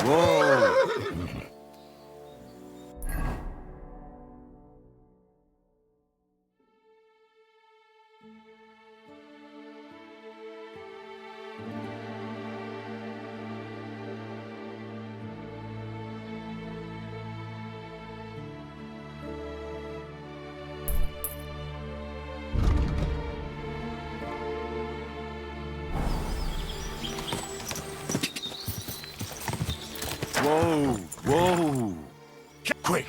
Whoa! Whoa! Whoa! Quick!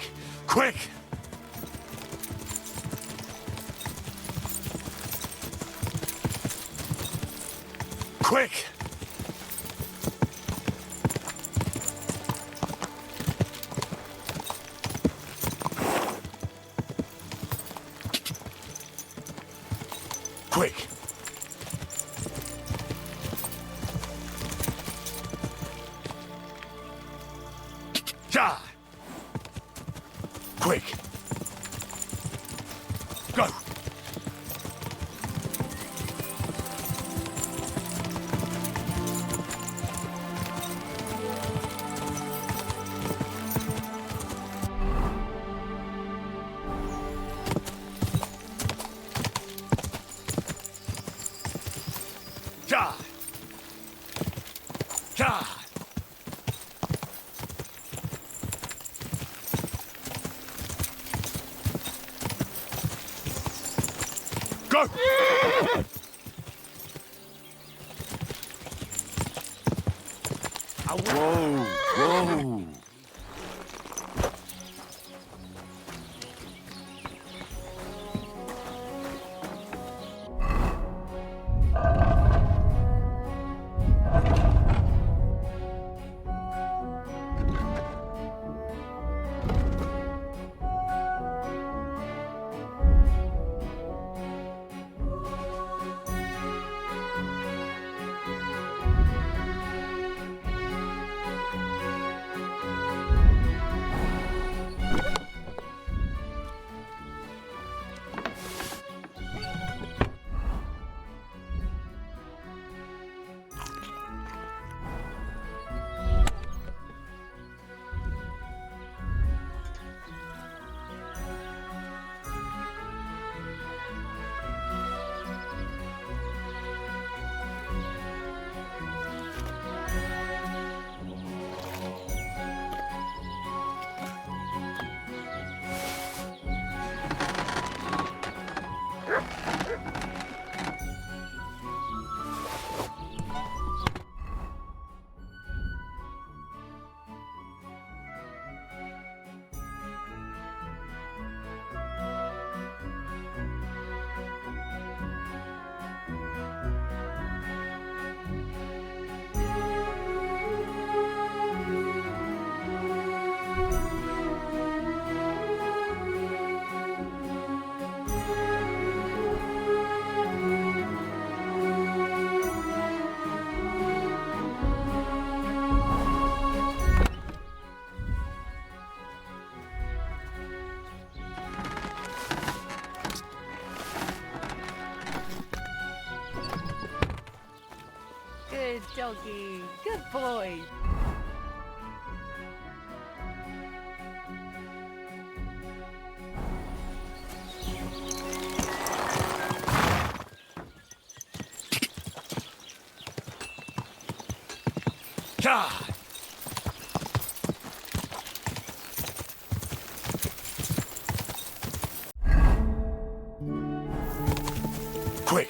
Quick! Quick! Quick! Ja! Quick! Go! Ja! Ja! Go! Whoa! Whoa! Good doggy. Good boy. Ja! Quick!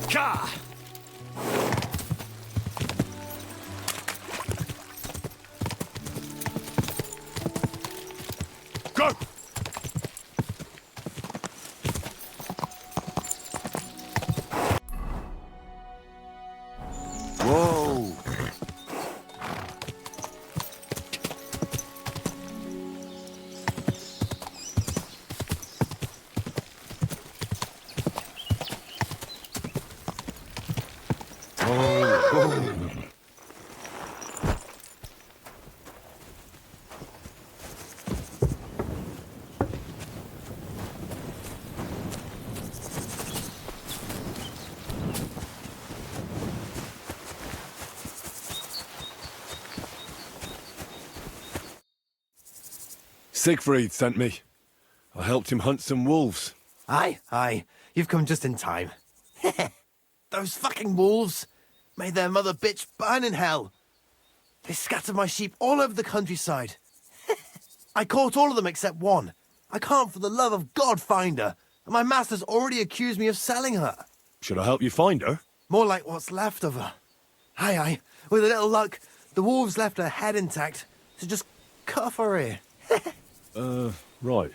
Ja! Go! Whoa! Siegfried sent me. I helped him hunt some wolves. Aye. You've come just in time. Those fucking wolves. May their mother bitch burn in hell. They scattered my sheep all over the countryside. I caught all of them except one. I can't for the love of God find her. And my master's already accused me of selling her. Should I help you find her? More like what's left of her. Aye. With a little luck, the wolves left her head intact. So just cut off her ear. Right.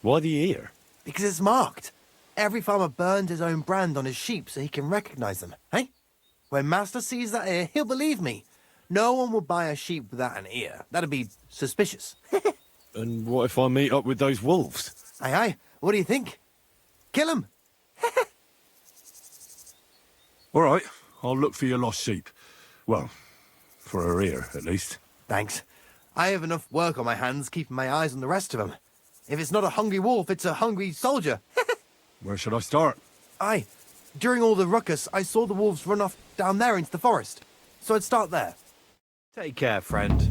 Why the ear? Because it's marked. Every farmer burned his own brand on his sheep so he can recognize them, eh? When Master sees that ear, he'll believe me. No one will buy a sheep without an ear. That'd be suspicious. And what if I meet up with those wolves? Aye. What do you think? Kill him. All right, I'll look for your lost sheep. Well, for her ear, at least. Thanks. I have enough work on my hands keeping my eyes on the rest of them. If it's not a hungry wolf, it's a hungry soldier. Where should I start? Aye. During all the ruckus, I saw the wolves run off down there into the forest. So I'd start there. Take care, friend.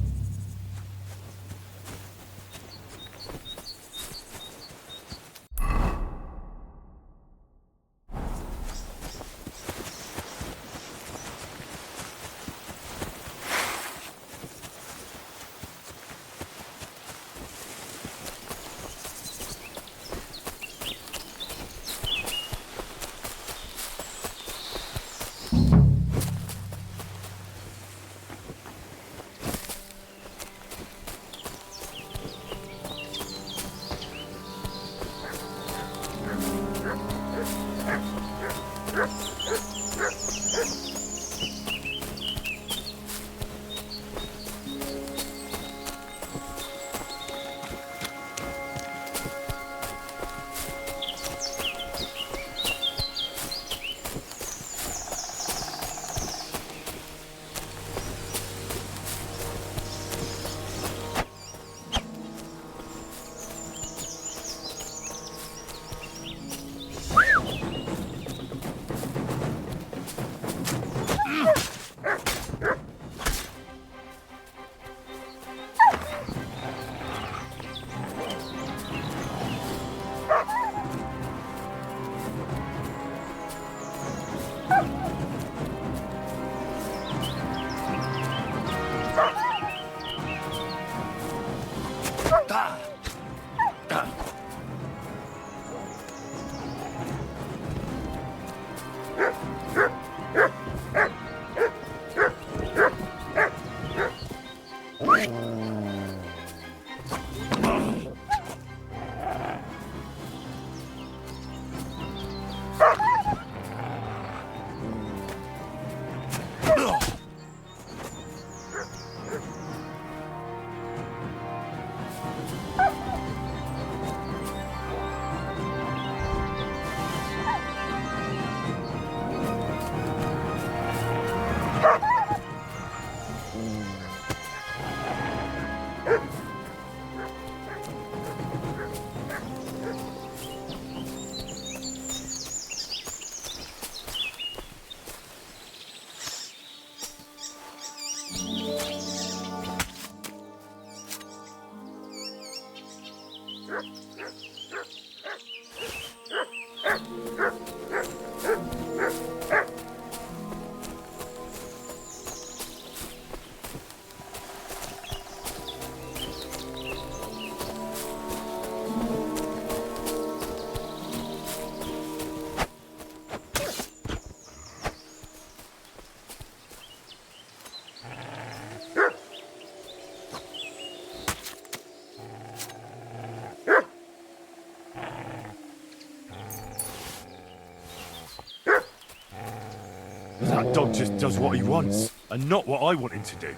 That dog just does what he wants, and not what I want him to do.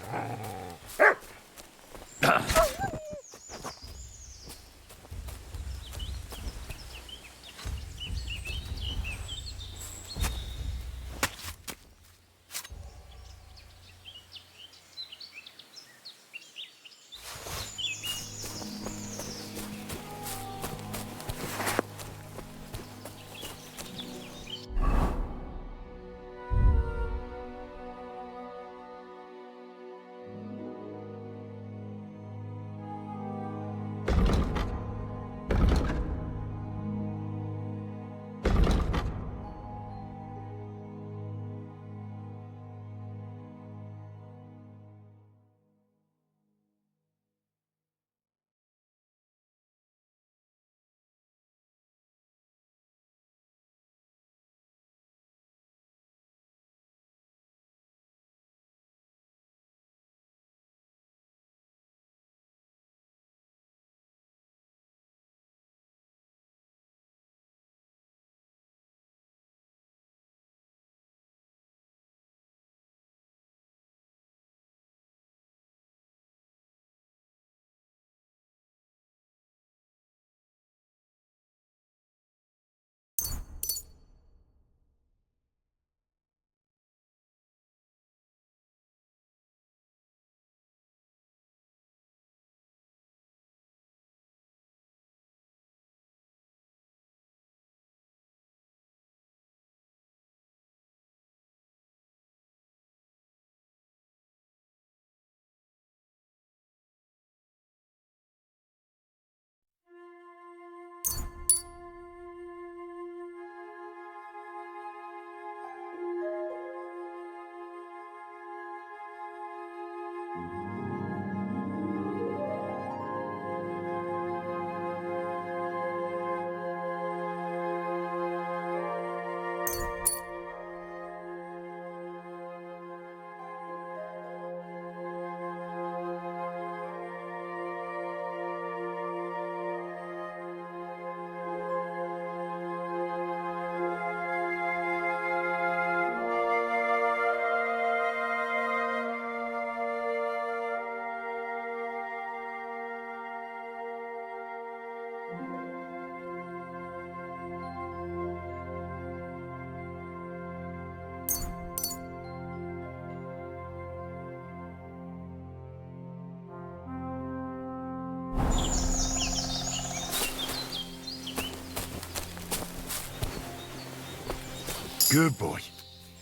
Good boy.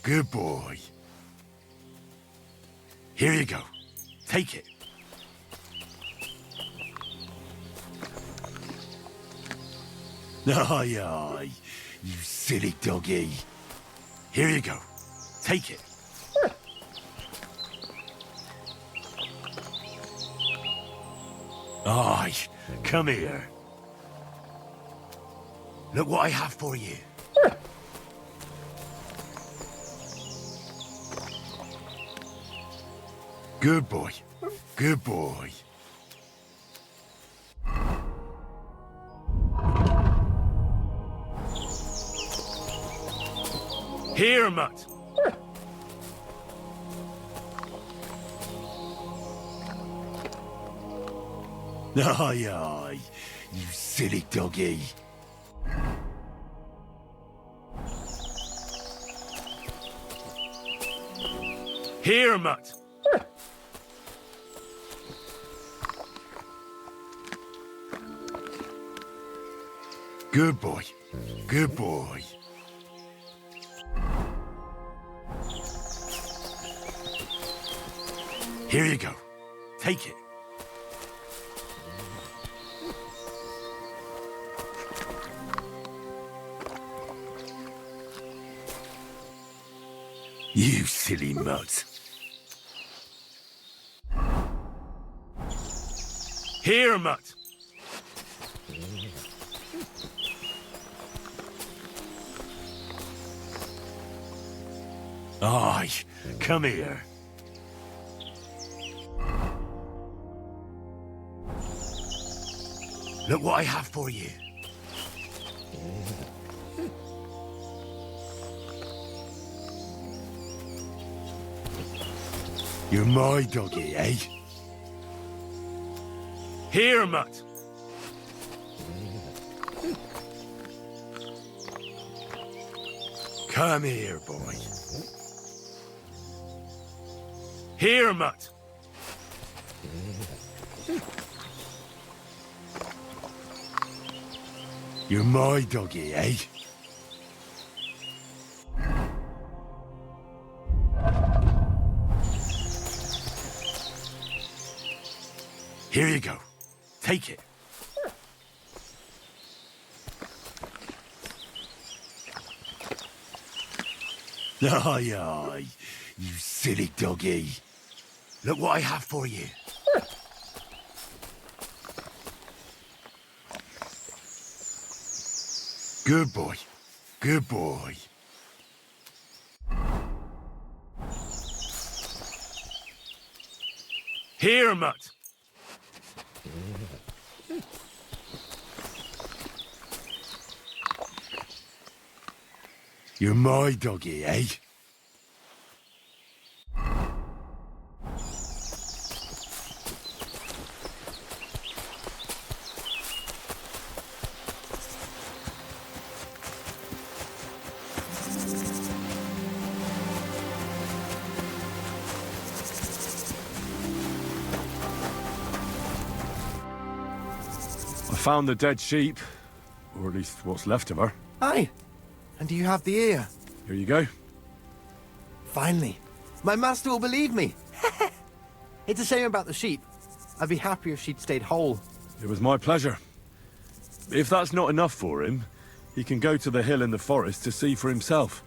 Good boy. Here you go. Take it. Aye, aye, you silly doggy. Here you go. Take it. Aye, come here. Look what I have for you. Good boy. Good boy. Here, Mutt. Aye, aye, you silly doggy. Here, Mutt. Good boy. Good boy. Here you go. Take it. You silly mutt. Here, Mutt. Aye, come here. Look what I have for you. You're my doggy, eh? Here, Mutt. Come here, boy. Here, Mutt. You're my doggy, eh? Here you go. Take it. Aye, aye, you silly doggy. Look what I have for you. Good boy. Good boy. Here, Mutt. You're my doggy, eh? I found the dead sheep, or at least what's left of her. Aye. And do you have the ear? Here you go. Finally. My master will believe me. It's a shame about the sheep. I'd be happier if she'd stayed whole. It was my pleasure. If that's not enough for him, he can go to the hill in the forest to see for himself.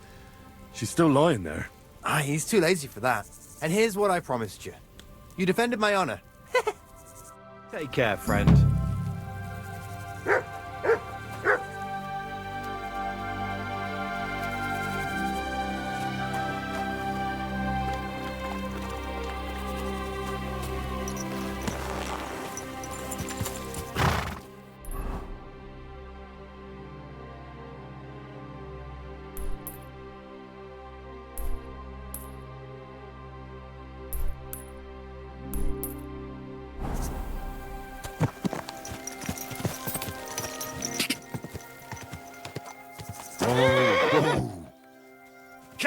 She's still lying there. Aye, he's too lazy for that. And here's what I promised you. You defended my honor. Take care, friend.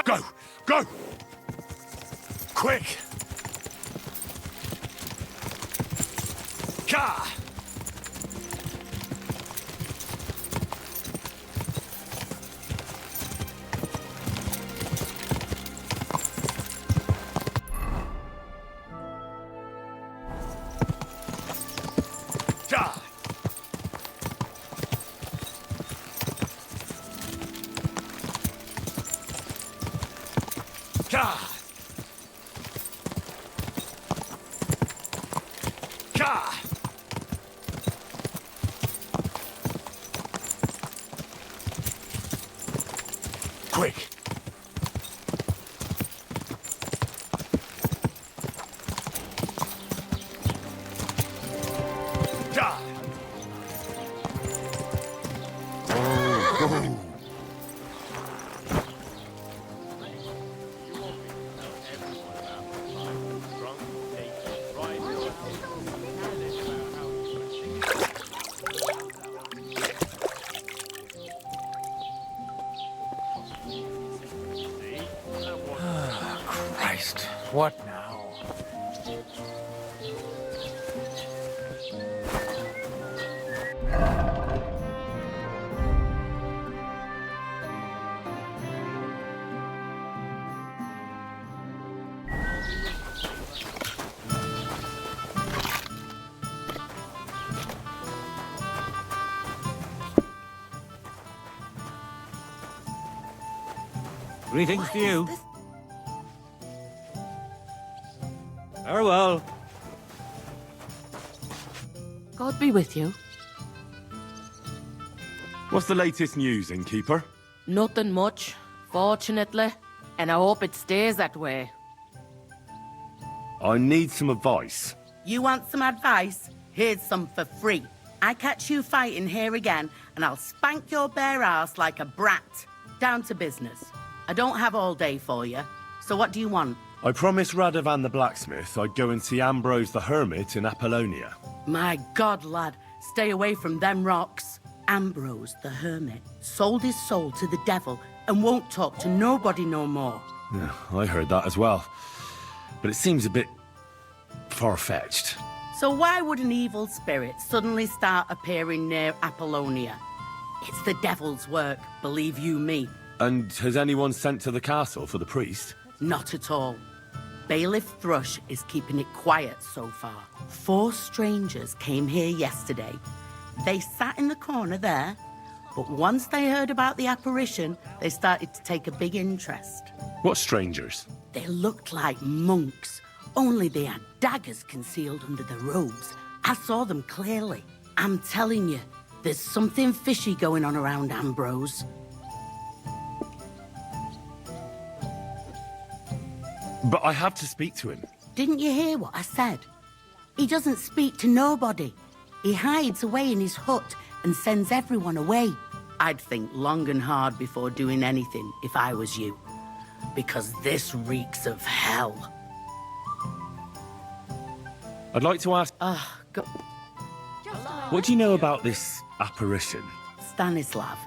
Go! Go! Quick! Ka! Ja! Ka! Ka! Quick! Ja! Christ, what now? Greetings to you. Farewell. God be with you. What's the latest news, innkeeper? Nothing much, fortunately. And I hope it stays that way. I need some advice. You want some advice? Here's some for free. I catch you fighting here again, and I'll spank your bare ass like a brat. Down to business. I don't have all day for you. So what do you want? I promised Radovan the blacksmith I'd go and see Ambrose the hermit in Apollonia. My God, lad, stay away from them rocks. Ambrose the hermit sold his soul to the devil and won't talk to nobody no more. Yeah, I heard that as well. But it seems a bit far-fetched. So why would an evil spirit suddenly start appearing near Apollonia? It's the devil's work, believe you me. And has anyone sent to the castle for the priest? Not at all. Bailiff Thrush is keeping it quiet so far. 4 strangers came here yesterday. They sat in the corner there, But once they heard about the apparition, they started to take a big interest. What strangers? They looked like monks, only they had daggers concealed under their robes. I saw them clearly. I'm telling you, there's something fishy going on around Ambrose. But I have to speak to him. Didn't you hear what I said? He doesn't speak to nobody. He hides away in his hut and sends everyone away. I'd think long and hard before doing anything if I was you. Because this reeks of hell. I'd like to ask, Go what do you know about this apparition? Stanislav,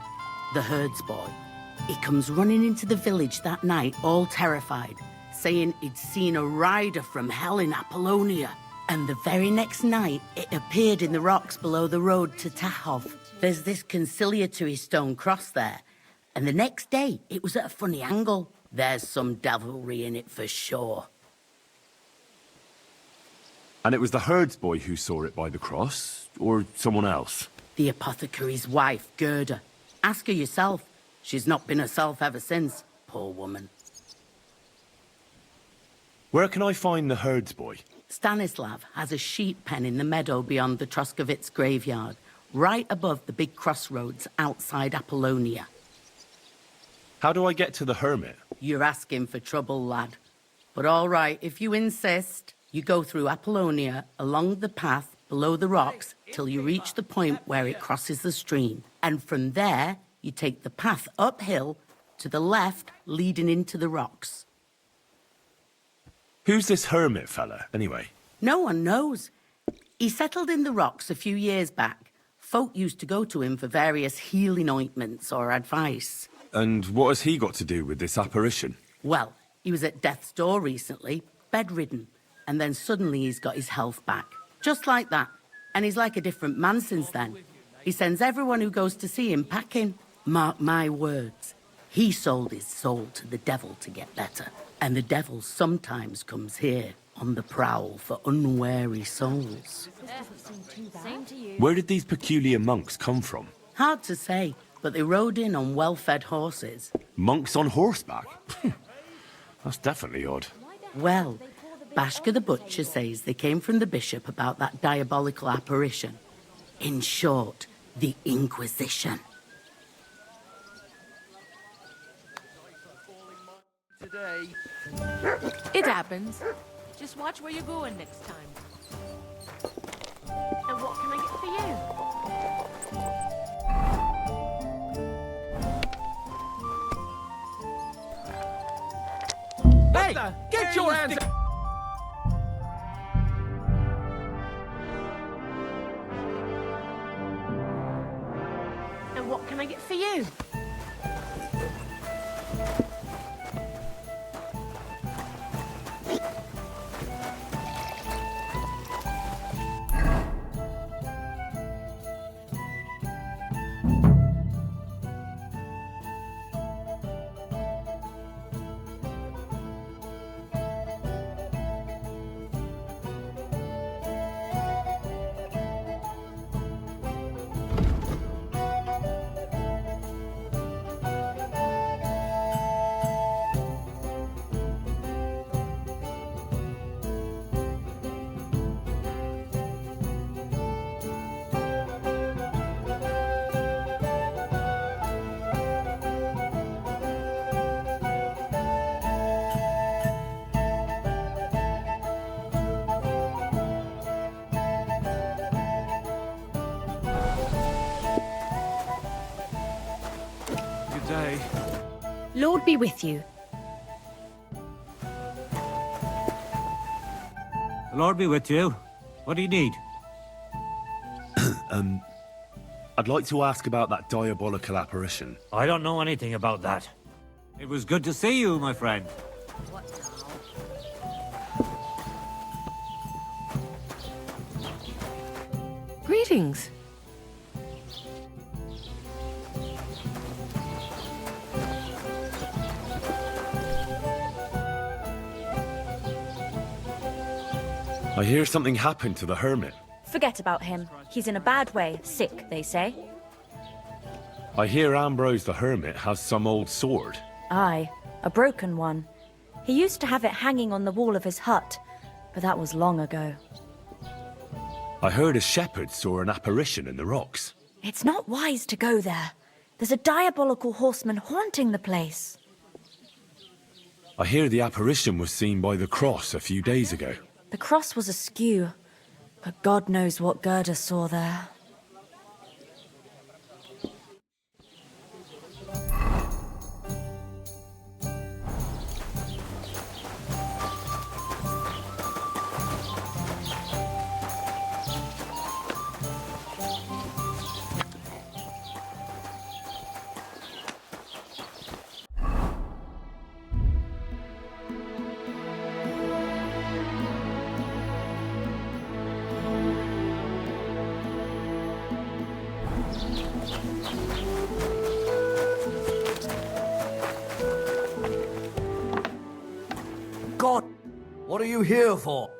the herds boy. He comes running into the village that night, all terrified, saying he'd seen a rider from hell in Apollonia. And the very next night, it appeared in the rocks below the road to Tahov. There's this conciliatory stone cross there. And the next day, it was at a funny angle. There's some devilry in it for sure. And it was the herds boy who saw it by the cross, or someone else? The apothecary's wife, Gerda. Ask her yourself. She's not been herself ever since, poor woman. Where can I find the herds boy? Stanislav has a sheep pen in the meadow beyond the Troskovitz graveyard, right above the big crossroads outside Apollonia. How do I get to the hermit? You're asking for trouble, lad. But all right, if you insist, you go through Apollonia, along the path below the rocks, till you reach the point where it crosses the stream. And from there, you take the path uphill to the left, leading into the rocks. Who's this hermit fella, anyway? No one knows. He settled in the rocks a few years back. Folk used to go to him for various healing ointments or advice. And what has he got to do with this apparition? Well, he was at death's door recently, bedridden, and then suddenly he's got his health back. Just like that. And he's like a different man since then. He sends everyone who goes to see him packing. Mark my words. He sold his soul to the devil to get better. And the devil sometimes comes here on the prowl for unwary souls. Where did these peculiar monks come from? Hard to say, but they rode in on well-fed horses. Monks on horseback? That's definitely odd. Well, Bashka the butcher says they came from the bishop about that diabolical apparition. In short, the Inquisition. It happens. Just watch where you're going next time. And what can I get for you? Hey, get your hands up! And what can I get for you? Day. Lord be with you. The Lord be with you. What do you need? I'd like to ask about that diabolical apparition. I don't know anything about that. It was good to see you, my friend. Greetings. I hear something happened to the hermit. Forget about him. He's in a bad way. Sick, they say. I hear Ambrose the Hermit has some old sword. Aye, a broken one. He used to have it hanging on the wall of his hut, but that was long ago. I heard a shepherd saw an apparition in the rocks. It's not wise to go there. There's a diabolical horseman haunting the place. I hear the apparition was seen by the cross a few days ago. The cross was askew, but God knows what Gerda saw there. God, what are you here for?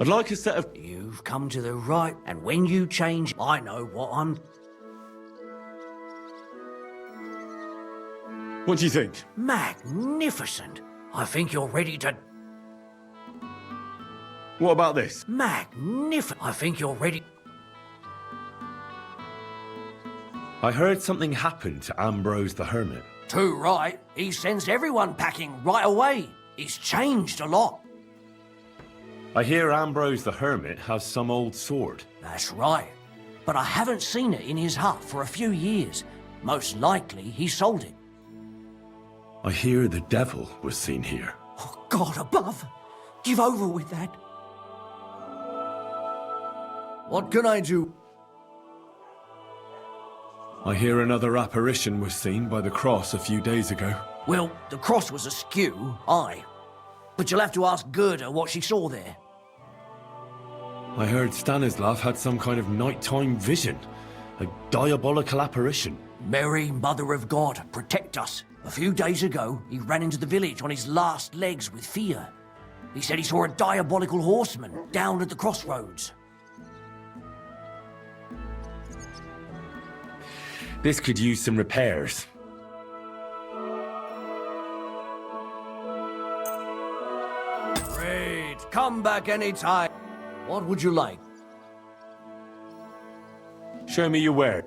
I'd like a set of... You've come to the right, and when you change, I know what I'm... What do you think? Magnificent! I think you're ready to... What about this? Magnificent! I think you're ready... I heard something happened to Ambrose the Hermit. Too right. He sends everyone packing right away. He's changed a lot. I hear Ambrose the Hermit has some old sword. That's right. But I haven't seen it in his hut for a few years. Most likely he sold it. I hear the devil was seen here. Oh, God above! Give over with that. What can I do? I hear another apparition was seen by the cross a few days ago. Well, the cross was askew, aye. But you'll have to ask Gerda what she saw there. I heard Stanislav had some kind of nighttime vision. A diabolical apparition. Mary, Mother of God, protect us. A few days ago, he ran into the village on his last legs with fear. He said he saw a diabolical horseman down at the crossroads. This could use some repairs. Great, come back anytime. What would you like? Show me your ware.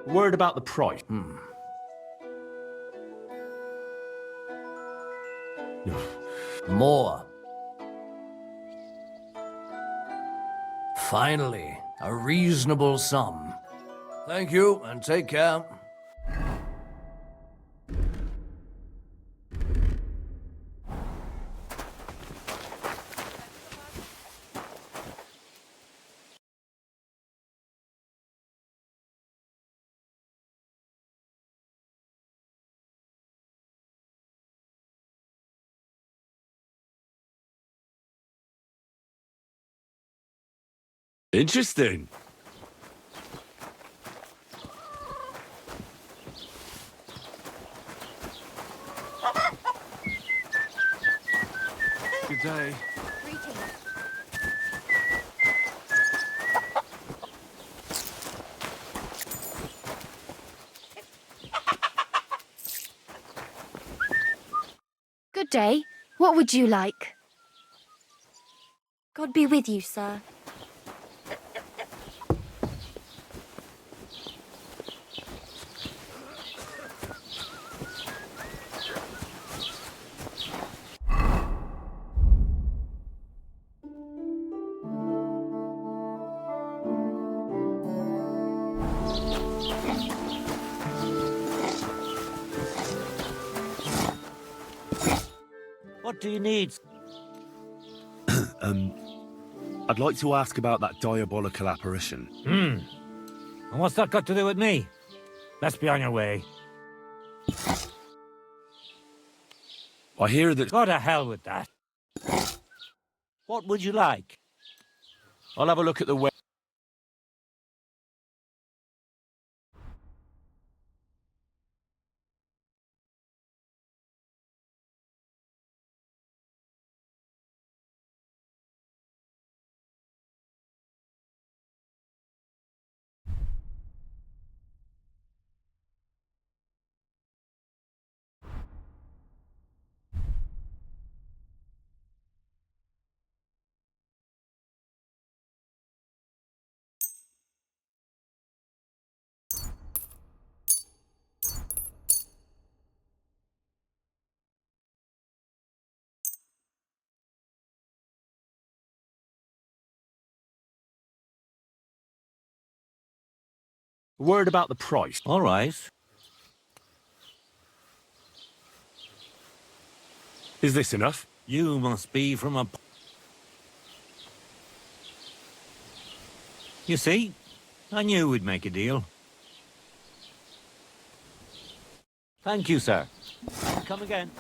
Word about the price. More. Finally, a reasonable sum. Thank you, and take care. Interesting. Good day. Good day. What would you like? God be with you, sir. What do you need? I'd like to ask about that diabolical apparition. And what's that got to do with me? Let's be on your way. I hear that... Go to hell with that. What would you like? I'll have a look at the web. Word about the price. All right. Is this enough? You must be from a... You see? I knew we'd make a deal. Thank you, sir. Come again.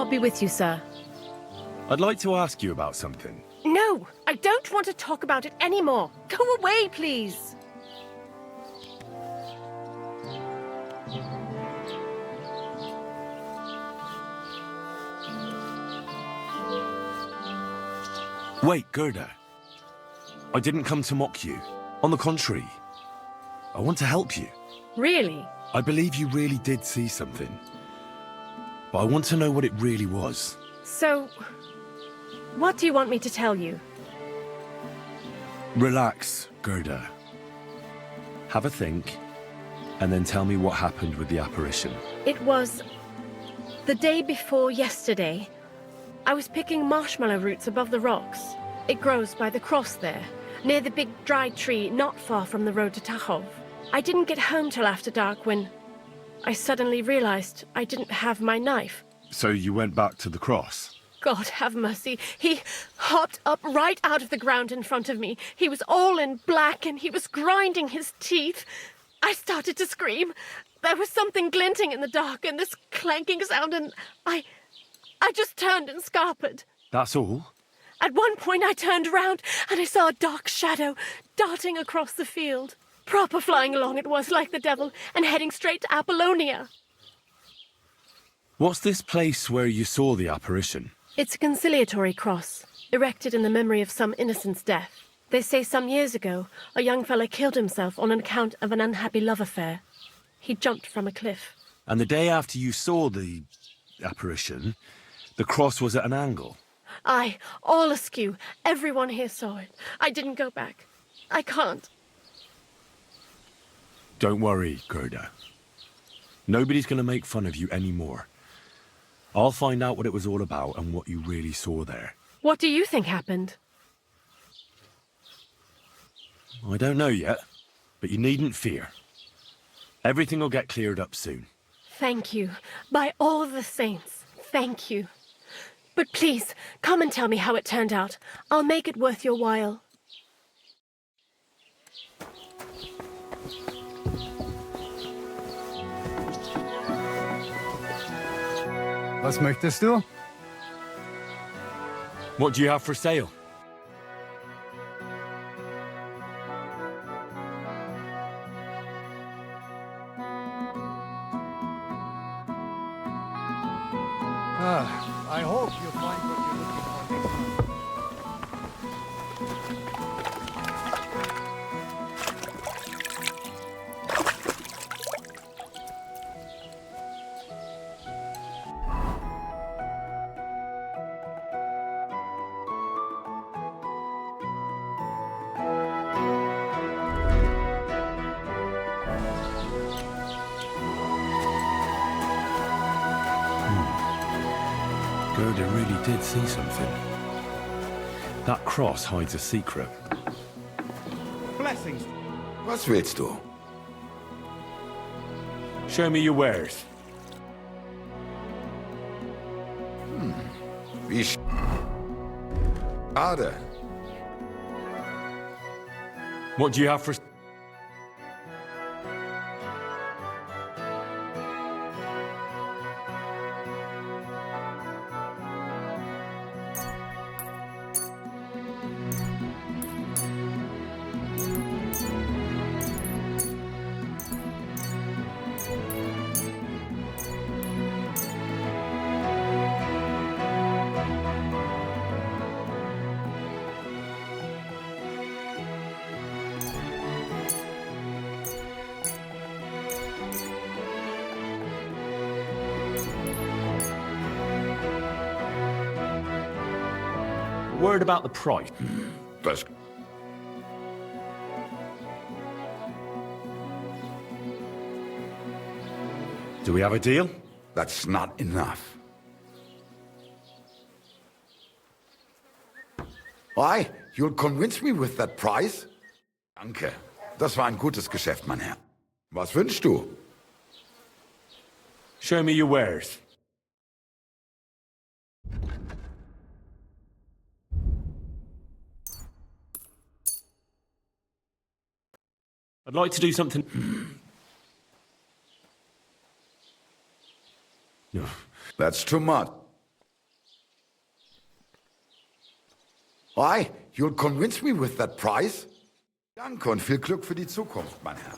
God be with you, sir. I'd like to ask you about something. No, I don't want to talk about it anymore. Go away, please. Wait, Gerda. I didn't come to mock you. On the contrary, I want to help you. Really? I believe you really did see something. But I want to know what it really was. So, what do you want me to tell you? Relax, Gerda. Have a think, and then tell me what happened with the apparition. It was the day before yesterday. I was picking marshmallow roots above the rocks. It grows by the cross there, near the big dry tree not far from the road to Tachov. I didn't get home till after dark when I suddenly realized I didn't have my knife. So you went back to the cross? God have mercy. He hopped up right out of the ground in front of me. He was all in black and he was grinding his teeth. I started to scream. There was something glinting in the dark and this clanking sound and I just turned and scarpered. That's all? At one point I turned around and I saw a dark shadow darting across the field. Proper flying along it was like the devil and heading straight to Apollonia. What's this place where you saw the apparition? It's a conciliatory cross, erected in the memory of some innocent's death. They say some years ago, a young fellow killed himself on account of an unhappy love affair. He jumped from a cliff. And the day after you saw the apparition, the cross was at an angle. Aye, all askew. Everyone here saw it. I didn't go back. I can't. Don't worry, Gerda. Nobody's going to make fun of you anymore. I'll find out what it was all about and what you really saw there. What do you think happened? I don't know yet, but you needn't fear. Everything will get cleared up soon. Thank you. By all the saints, thank you. But please, come and tell me how it turned out. I'll make it worth your while. Was möchtest du? What do you have for sale? I hope you'll find what you're looking for next time. Gerda really did see something. That cross hides a secret. Blessings. Was willst du? Show me your wares. Wie schade. What do you have for... Word about the price. Was Do we have a deal? That's not enough. Why? You'll convince me with that price? Danke. Das war ein gutes Geschäft, mein Herr. Was wünschst du? Show me your wares. I'd like to do something... No. That's too much. Why? You'll convince me with that price? Danke und viel Glück für die Zukunft, mein Herr.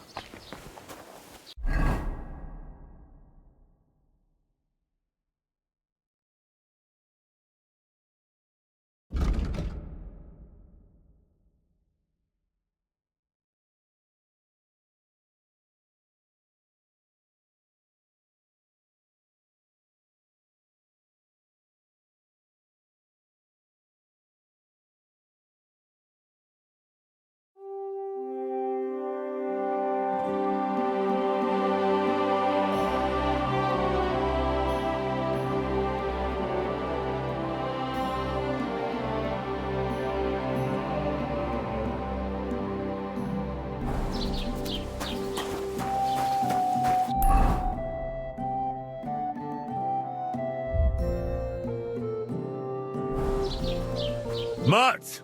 Mutt!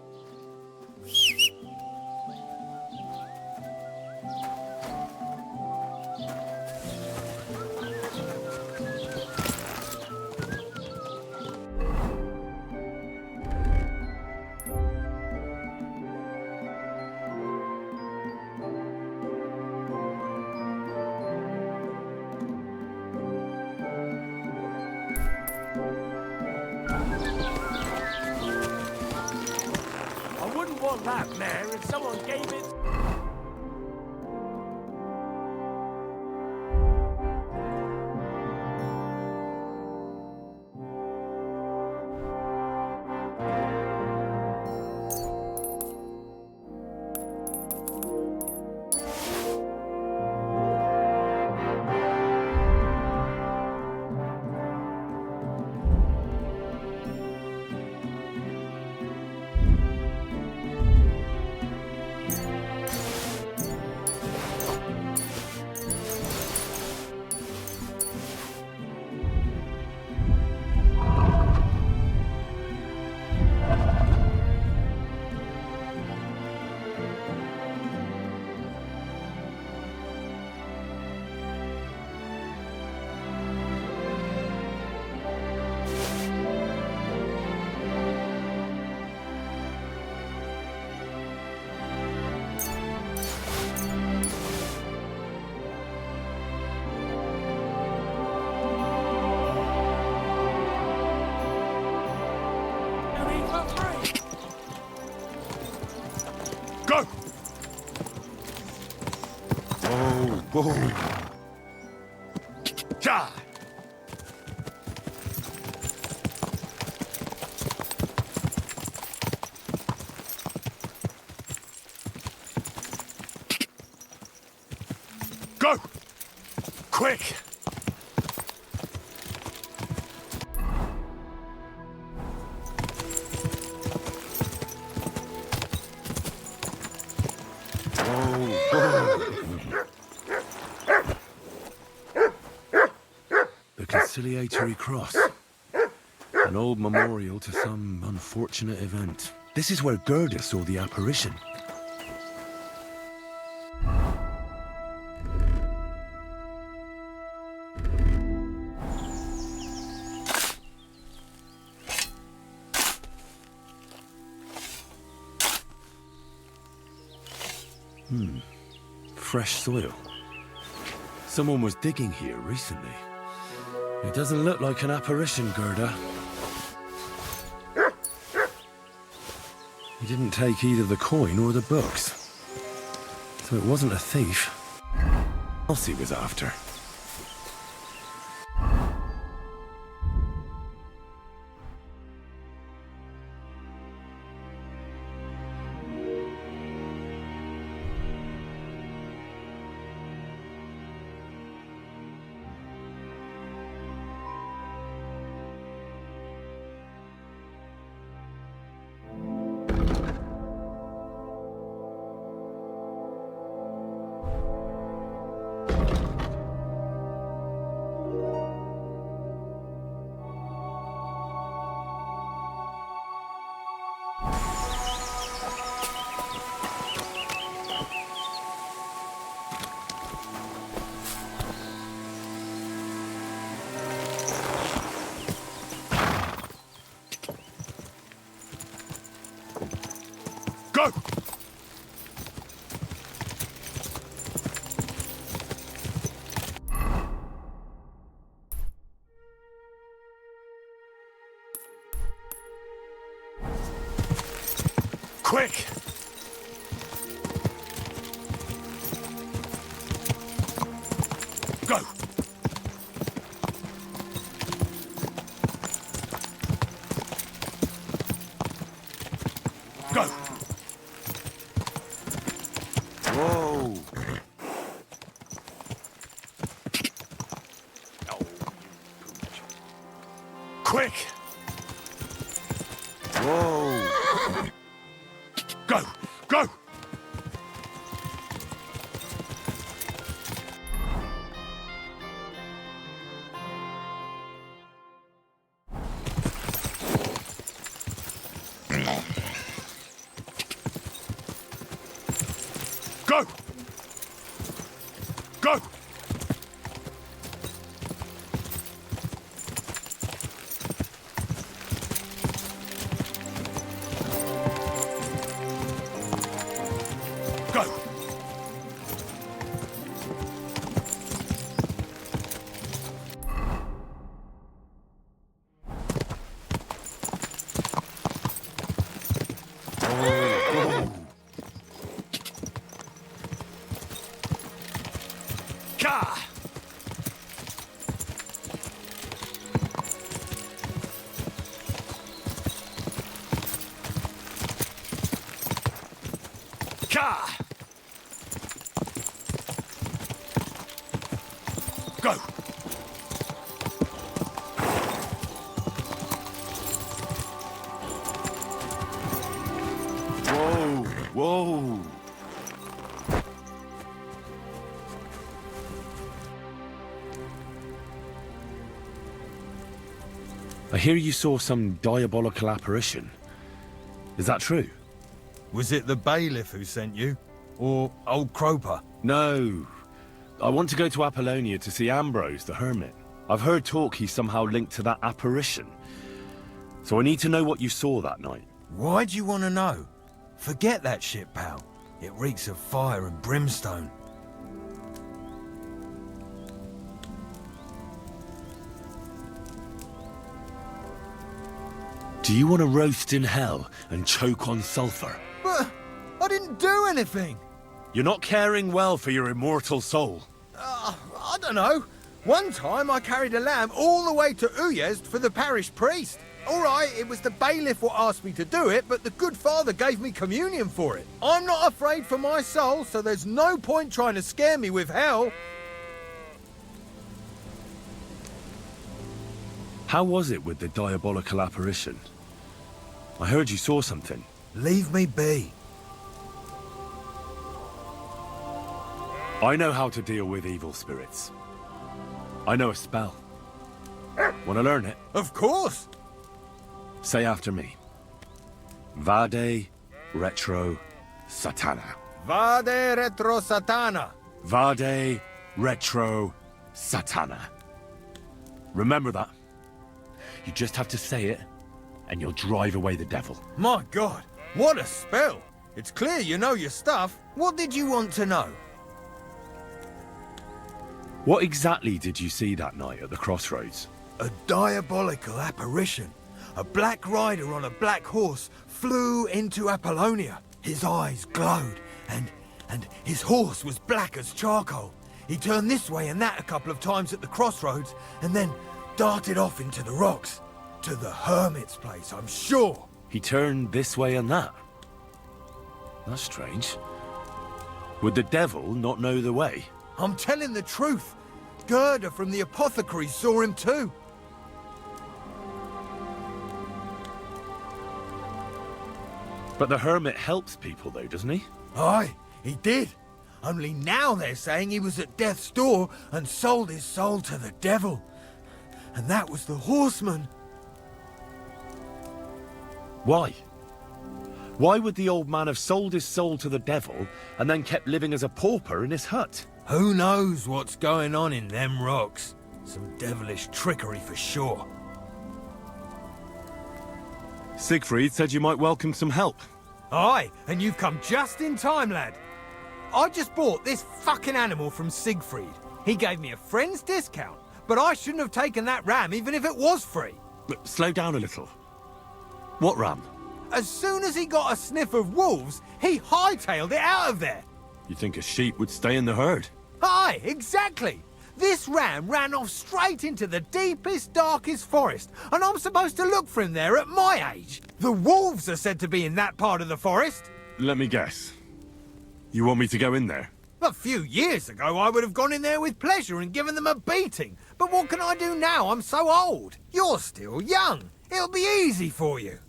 want that mare if someone gave it... Go! Oh, boom. Ja! Go! Quick! The conciliatory cross. An old memorial to some unfortunate event. This is where Gerda saw the apparition. Fresh soil. Someone was digging here recently. It doesn't look like an apparition, Gerda. He didn't take either the coin or the books. So it wasn't a thief. What else he was after? Go! Quick! Go! Go! Whoa! Quick! Whoa! Go! Go! Go! Go! Ka! Go! Whoa! Whoa! I hear you saw some diabolical apparition. Is that true? Was it the bailiff who sent you? Or old Croper? No. I want to go to Apollonia to see Ambrose, the hermit. I've heard talk he's somehow linked to that apparition. So I need to know what you saw that night. Why do you want to know? Forget that shit, pal. It reeks of fire and brimstone. Do you want to roast in hell and choke on sulfur? But I didn't do anything. You're not caring well for your immortal soul. I don't know. One time I carried a lamb all the way to Uyezd for the parish priest. All right, it was the bailiff what asked me to do it, but the good father gave me communion for it. I'm not afraid for my soul, so there's no point trying to scare me with hell. How was it with the diabolical apparition? I heard you saw something. Leave me be. I know how to deal with evil spirits. I know a spell. Want to learn it? Of course. Say after me. Vade retro satana. Vade retro satana. Vade retro satana. Remember that. You just have to say it, and you'll drive away the devil. My God, what a spell. It's clear you know your stuff. What did you want to know? What exactly did you see that night at the crossroads? A diabolical apparition. A black rider on a black horse flew into Apollonia. His eyes glowed, and his horse was black as charcoal. He turned this way and that a couple of times at the crossroads, and then darted off into the rocks. To the hermit's place, I'm sure. He turned this way and that. That's strange. Would the devil not know the way? I'm telling the truth. Gerda from the apothecary saw him too. But the hermit helps people though, doesn't he? Aye, he did. Only now they're saying he was at death's door and sold his soul to the devil. And that was the horseman. Why? Why would the old man have sold his soul to the devil and then kept living as a pauper in his hut? Who knows what's going on in them rocks? Some devilish trickery for sure. Siegfried said you might welcome some help. Aye, and you've come just in time, lad. I just bought this fucking animal from Siegfried. He gave me a friend's discount, but I shouldn't have taken that ram even if it was free. But slow down a little. What ram? As soon as he got a sniff of wolves, he hightailed it out of there. You think a sheep would stay in the herd? Aye, exactly. This ram ran off straight into the deepest, darkest forest, and I'm supposed to look for him there at my age. The wolves are said to be in that part of the forest. Let me guess. You want me to go in there? A few years ago, I would have gone in there with pleasure and given them a beating. But what can I do now? I'm so old. You're still young. It'll be easy for you.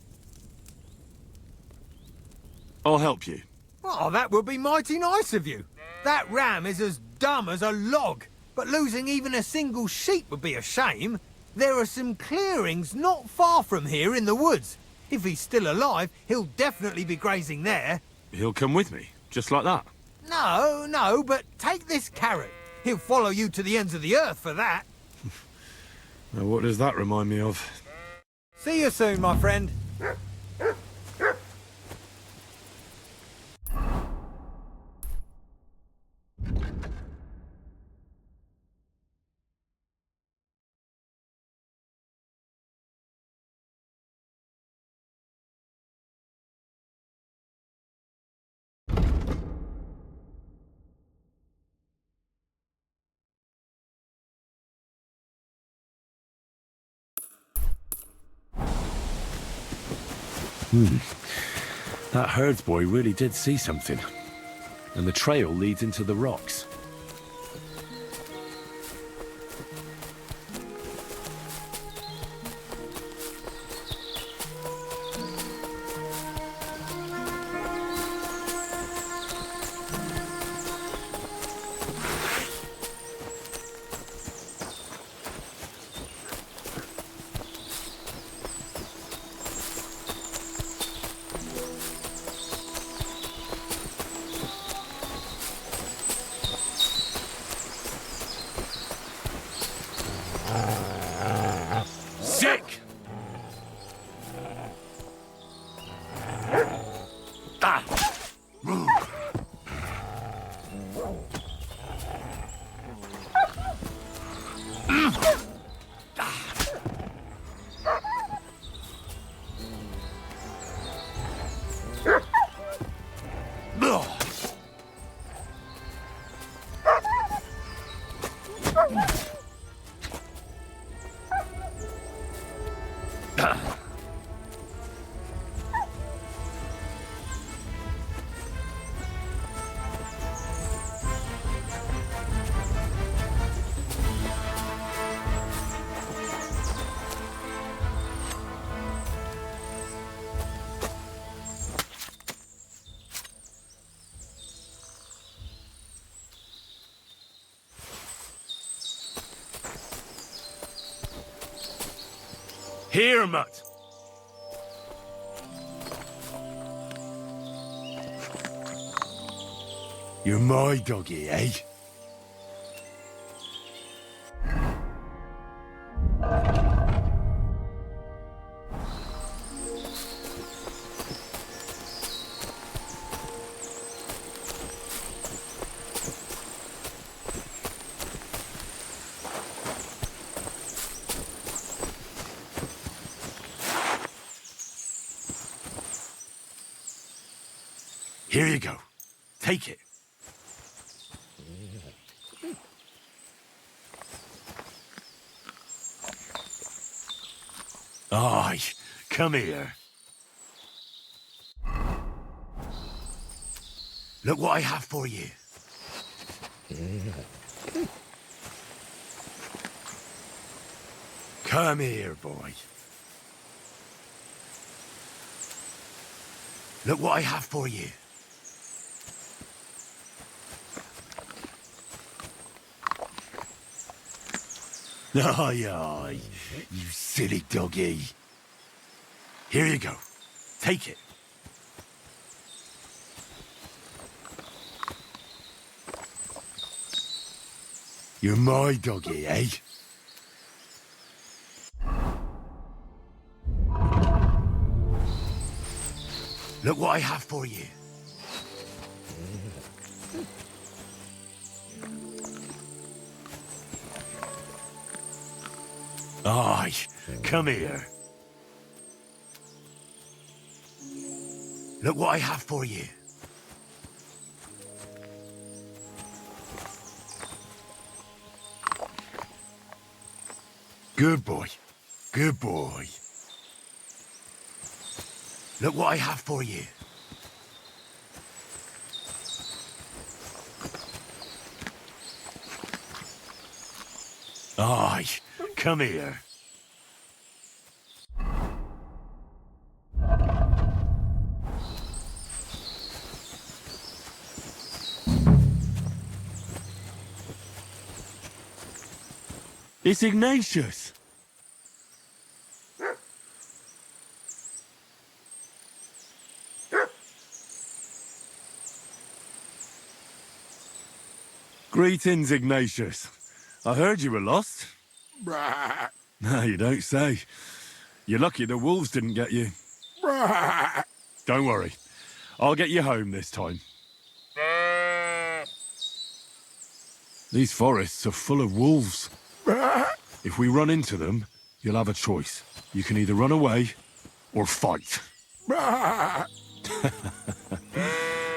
I'll help you. Oh, that would be mighty nice of you. That ram is as dumb as a log, but losing even a single sheep would be a shame. There are some clearings not far from here in the woods. If he's still alive, he'll definitely be grazing there. He'll come with me, just like that. No, but take this carrot. He'll follow you to the ends of the earth for that. Now, what does that remind me of? See you soon, my friend. That herdsboy really did see something. And the trail leads into the rocks. Sick! Here, mutt! You're my doggy, eh? Here you go. Take it. Aye, come here. Look what I have for you. Come here, boy. Look what I have for you. Aye, aye, you silly doggy. Here you go. Take it. You're my doggy, eh? Look what I have for you. Aye, come here. Look what I have for you. Good boy. Good boy. Look what I have for you. Aye, come here. It's Ignatius. Greetings, Ignatius. I heard you were lost. No, you don't say. You're lucky the wolves didn't get you. Don't worry. I'll get you home this time. These forests are full of wolves. If we run into them, you'll have a choice. You can either run away or fight. Yeah,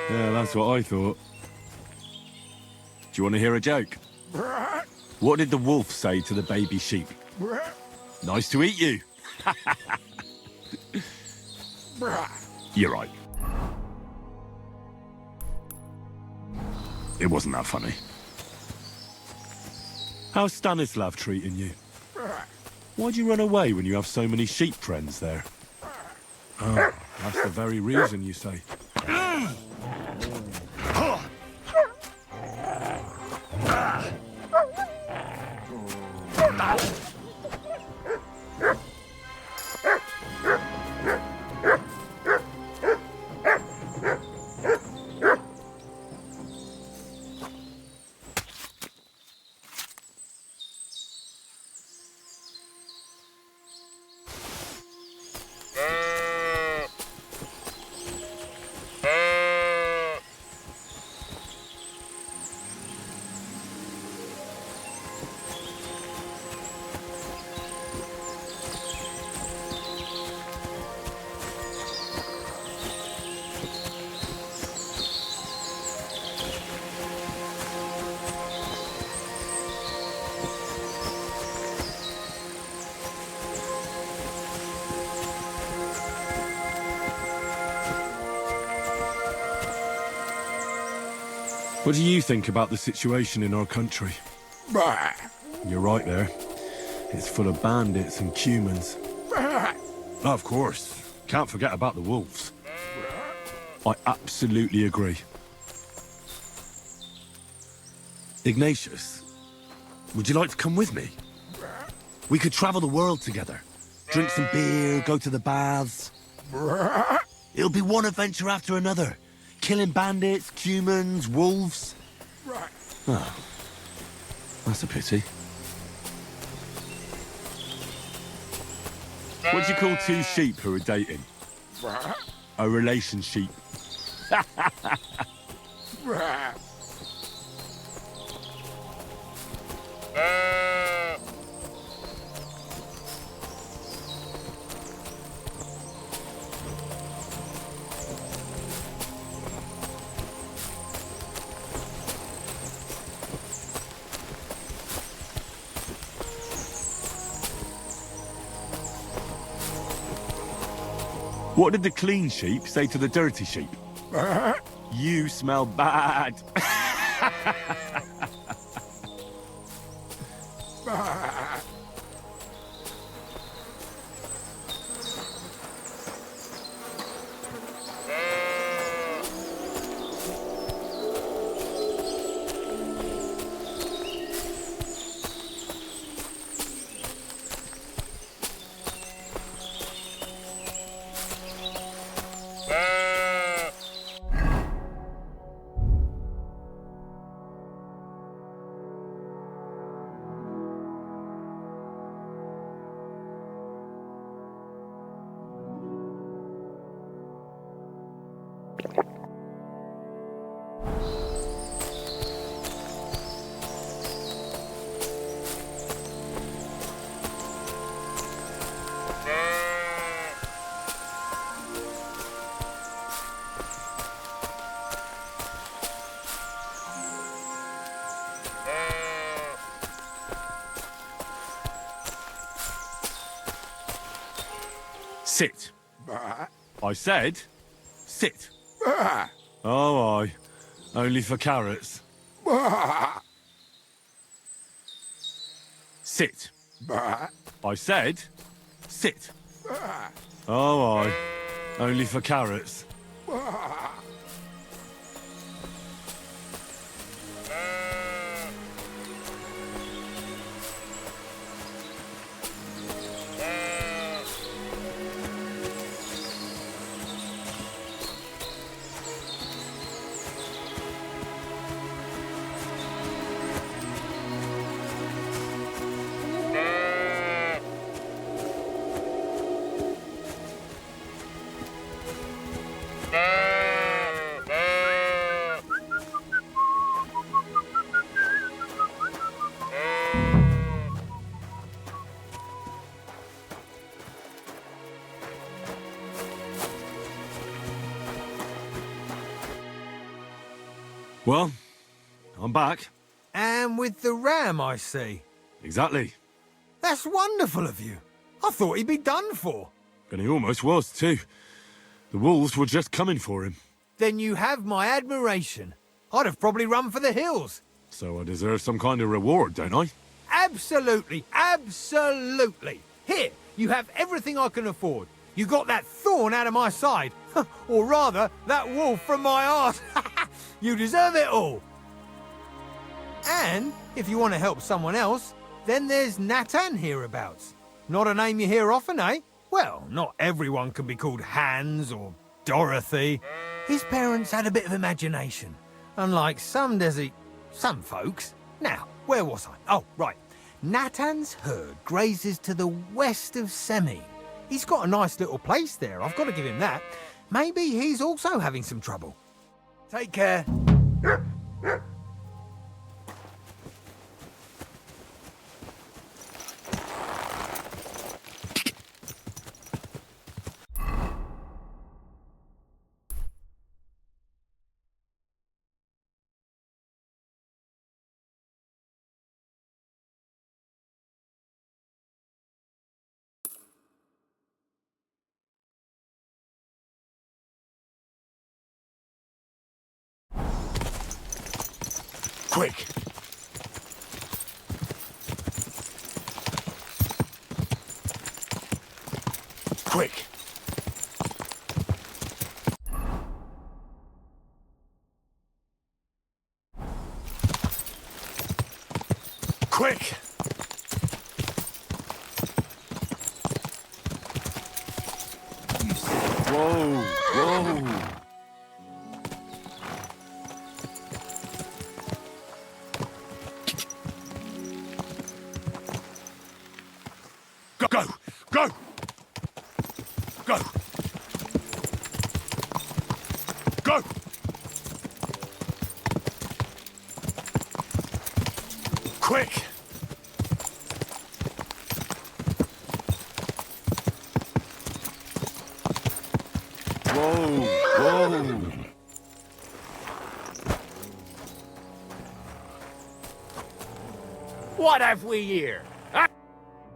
that's what I thought. Do you want to hear a joke? What did the wolf say to the baby sheep? Nice to eat you. You're right. It wasn't that funny. How's Stanislav treating you? Why'd you run away when you have so many sheep friends there? Oh, that's the very reason, you say. What do you think about the situation in our country? You're right there. It's full of bandits and humans. Of course. Can't forget about the wolves. I absolutely agree. Ignatius, would you like to come with me? We could travel the world together. Drink some beer, go to the baths. It'll be one adventure after another. Killing bandits, humans, wolves. Oh, that's a pity. What do you call two sheep who are dating? A relationship. What did the clean sheep say to the dirty sheep? You smell bad. Sit. I said, sit. Oh, aye. Only for carrots. Sit. I said, sit. Oh, aye. Only for carrots. Well, I'm back. And with the ram, I see. Exactly. That's wonderful of you. I thought he'd be done for. And he almost was, too. The wolves were just coming for him. Then you have my admiration. I'd have probably run for the hills. So I deserve some kind of reward, don't I? Absolutely, absolutely. Here, you have everything I can afford. You got that thorn out of my side. Or rather, that wolf from my arse. You deserve it all. And if you want to help someone else, then there's Natan hereabouts. Not a name you hear often, eh? Well, not everyone can be called Hans or Dorothy. His parents had a bit of imagination, unlike some folks. Now, where was I? Oh, right. Natan's herd grazes to the west of Semi. He's got a nice little place there, I've got to give him that. Maybe he's also having some trouble. Take care. Quick! Quick! Quick! Whoa! Whoa! Go! Go! Go! Go! Go! Quick! Whoa! Whoa! What have we here? Huh?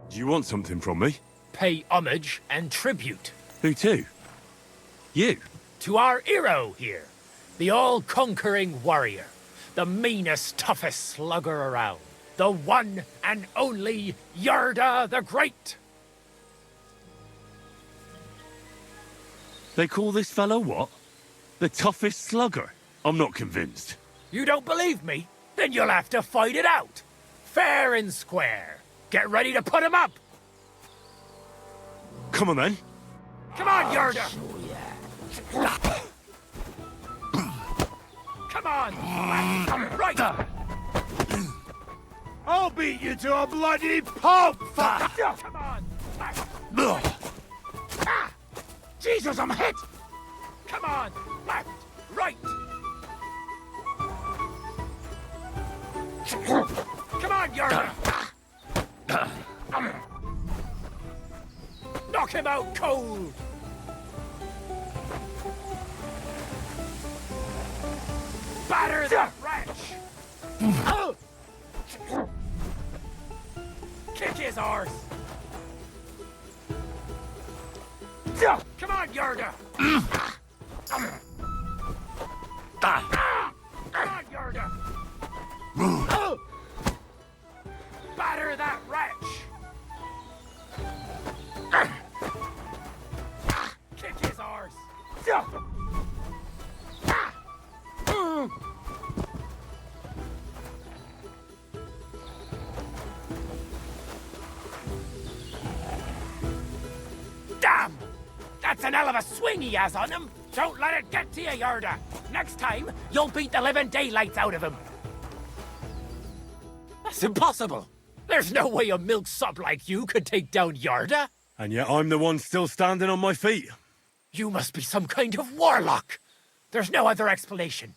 Do you want something from me? Pay homage and tribute. Who to? You? To our hero here. The all-conquering warrior. The meanest, toughest slugger around. The one and only Yarda the Great. They call this fellow what? The toughest slugger? I'm not convinced. You don't believe me? Then you'll have to fight it out. Fair and square. Get ready to put him up. Come on then. Come on, Yarda. Come on. Right. I'll beat you to a bloody pulp, fucker! Come on. Jesus, I'm hit. Come on. Left. Right. Come on, Yarda. Knock him out cold. Batter that wretch. Kick his arse. Come on, Yarda. Come on, Yarda. Batter that wretch. Kick his arse. Damn! That's an hell of a swing he has on him. Don't let it get to you, Yarda. Next time, you'll beat the living daylights out of him. That's impossible. There's no way a milksop like you could take down Yarda. And yet I'm the one still standing on my feet. You must be some kind of warlock. There's no other explanation.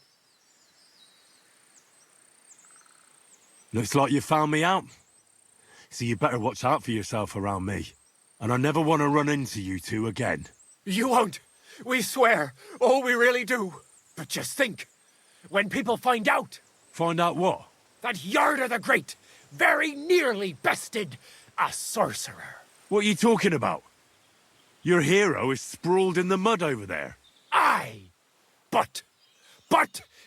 Looks like you found me out. So you better watch out for yourself around me. And I never want to run into you two again. You won't. We swear. Oh, we really do. But just think. When people find out... Find out what? That Yarda the Great very nearly bested a sorcerer. What are you talking about? Your hero is sprawled in the mud over there. Aye. But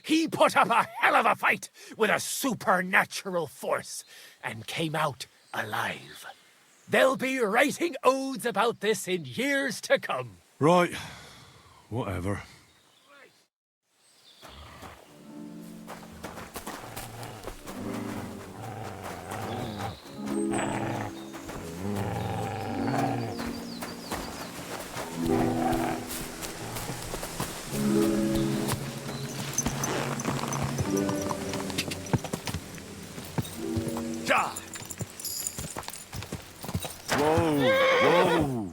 he put up a hell of a fight with a supernatural force and came out alive. They'll be writing odes about this in years to come. Right. Whatever. Whoa, whoa.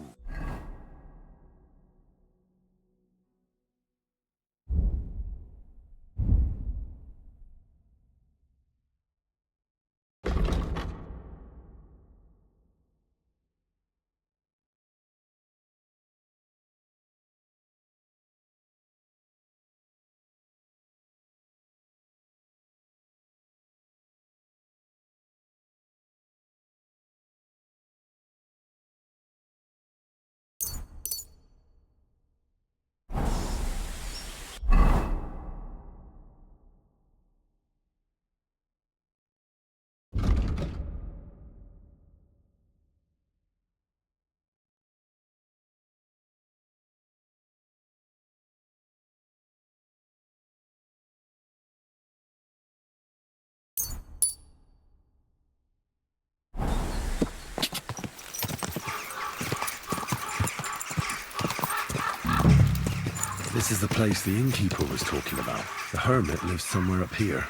This is the place the innkeeper was talking about. The hermit lives somewhere up here.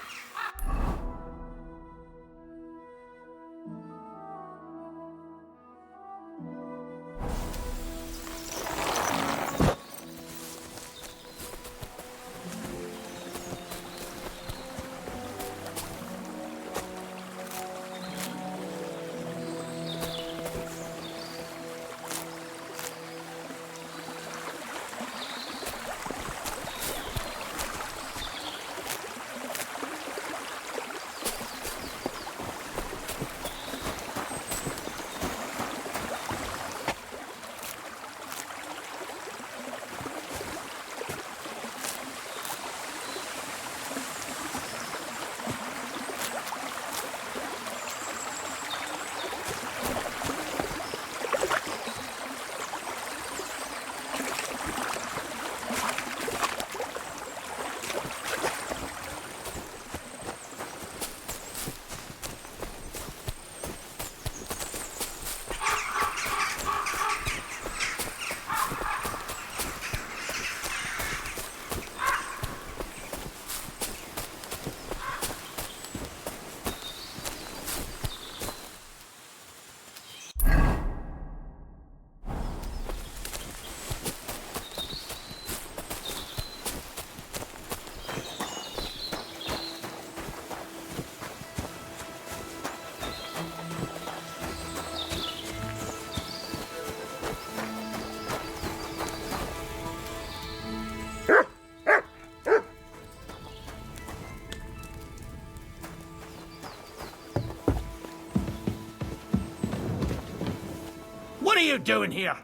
What are you doing here?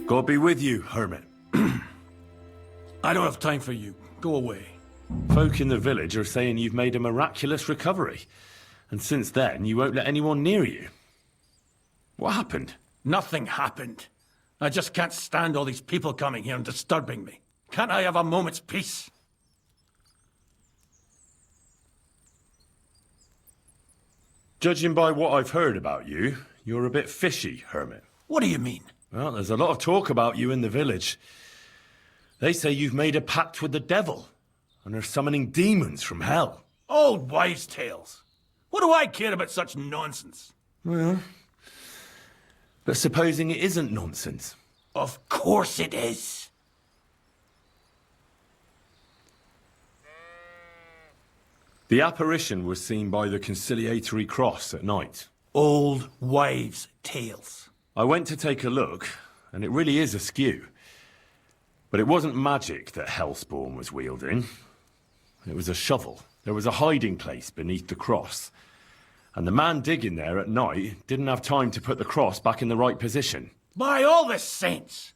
God be with you, hermit. I don't have time for you. Go away. Folk in the village are saying you've made a miraculous recovery. And since then, you won't let anyone near you. What happened? Nothing happened. I just can't stand all these people coming here and disturbing me. Can't I have a moment's peace? Judging by what I've heard about you, you're a bit fishy, hermit. What do you mean? Well, there's a lot of talk about you in the village. They say you've made a pact with the devil and are summoning demons from hell. Old wives' tales. What do I care about such nonsense? Well, but supposing it isn't nonsense. Of course it is. The apparition was seen by the conciliatory cross at night. Old wives' tales. I went to take a look, and it really is askew. But it wasn't magic that Hellspawn was wielding. It was a shovel. There was a hiding place beneath the cross. And the man digging there at night didn't have time to put the cross back in the right position. By all the saints!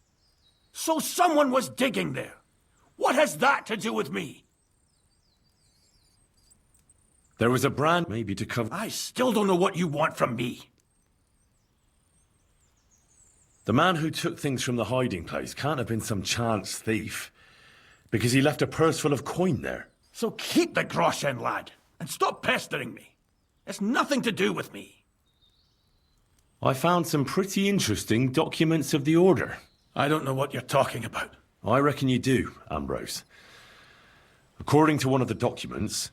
So someone was digging there. What has that to do with me? There was a brand maybe to cover... I still don't know what you want from me. The man who took things from the hiding place can't have been some chance thief, because he left a purse full of coin there. So keep the groschen, lad, and stop pestering me. It's nothing to do with me. I found some pretty interesting documents of the Order. I don't know what you're talking about. I reckon you do, Ambrose. According to one of the documents,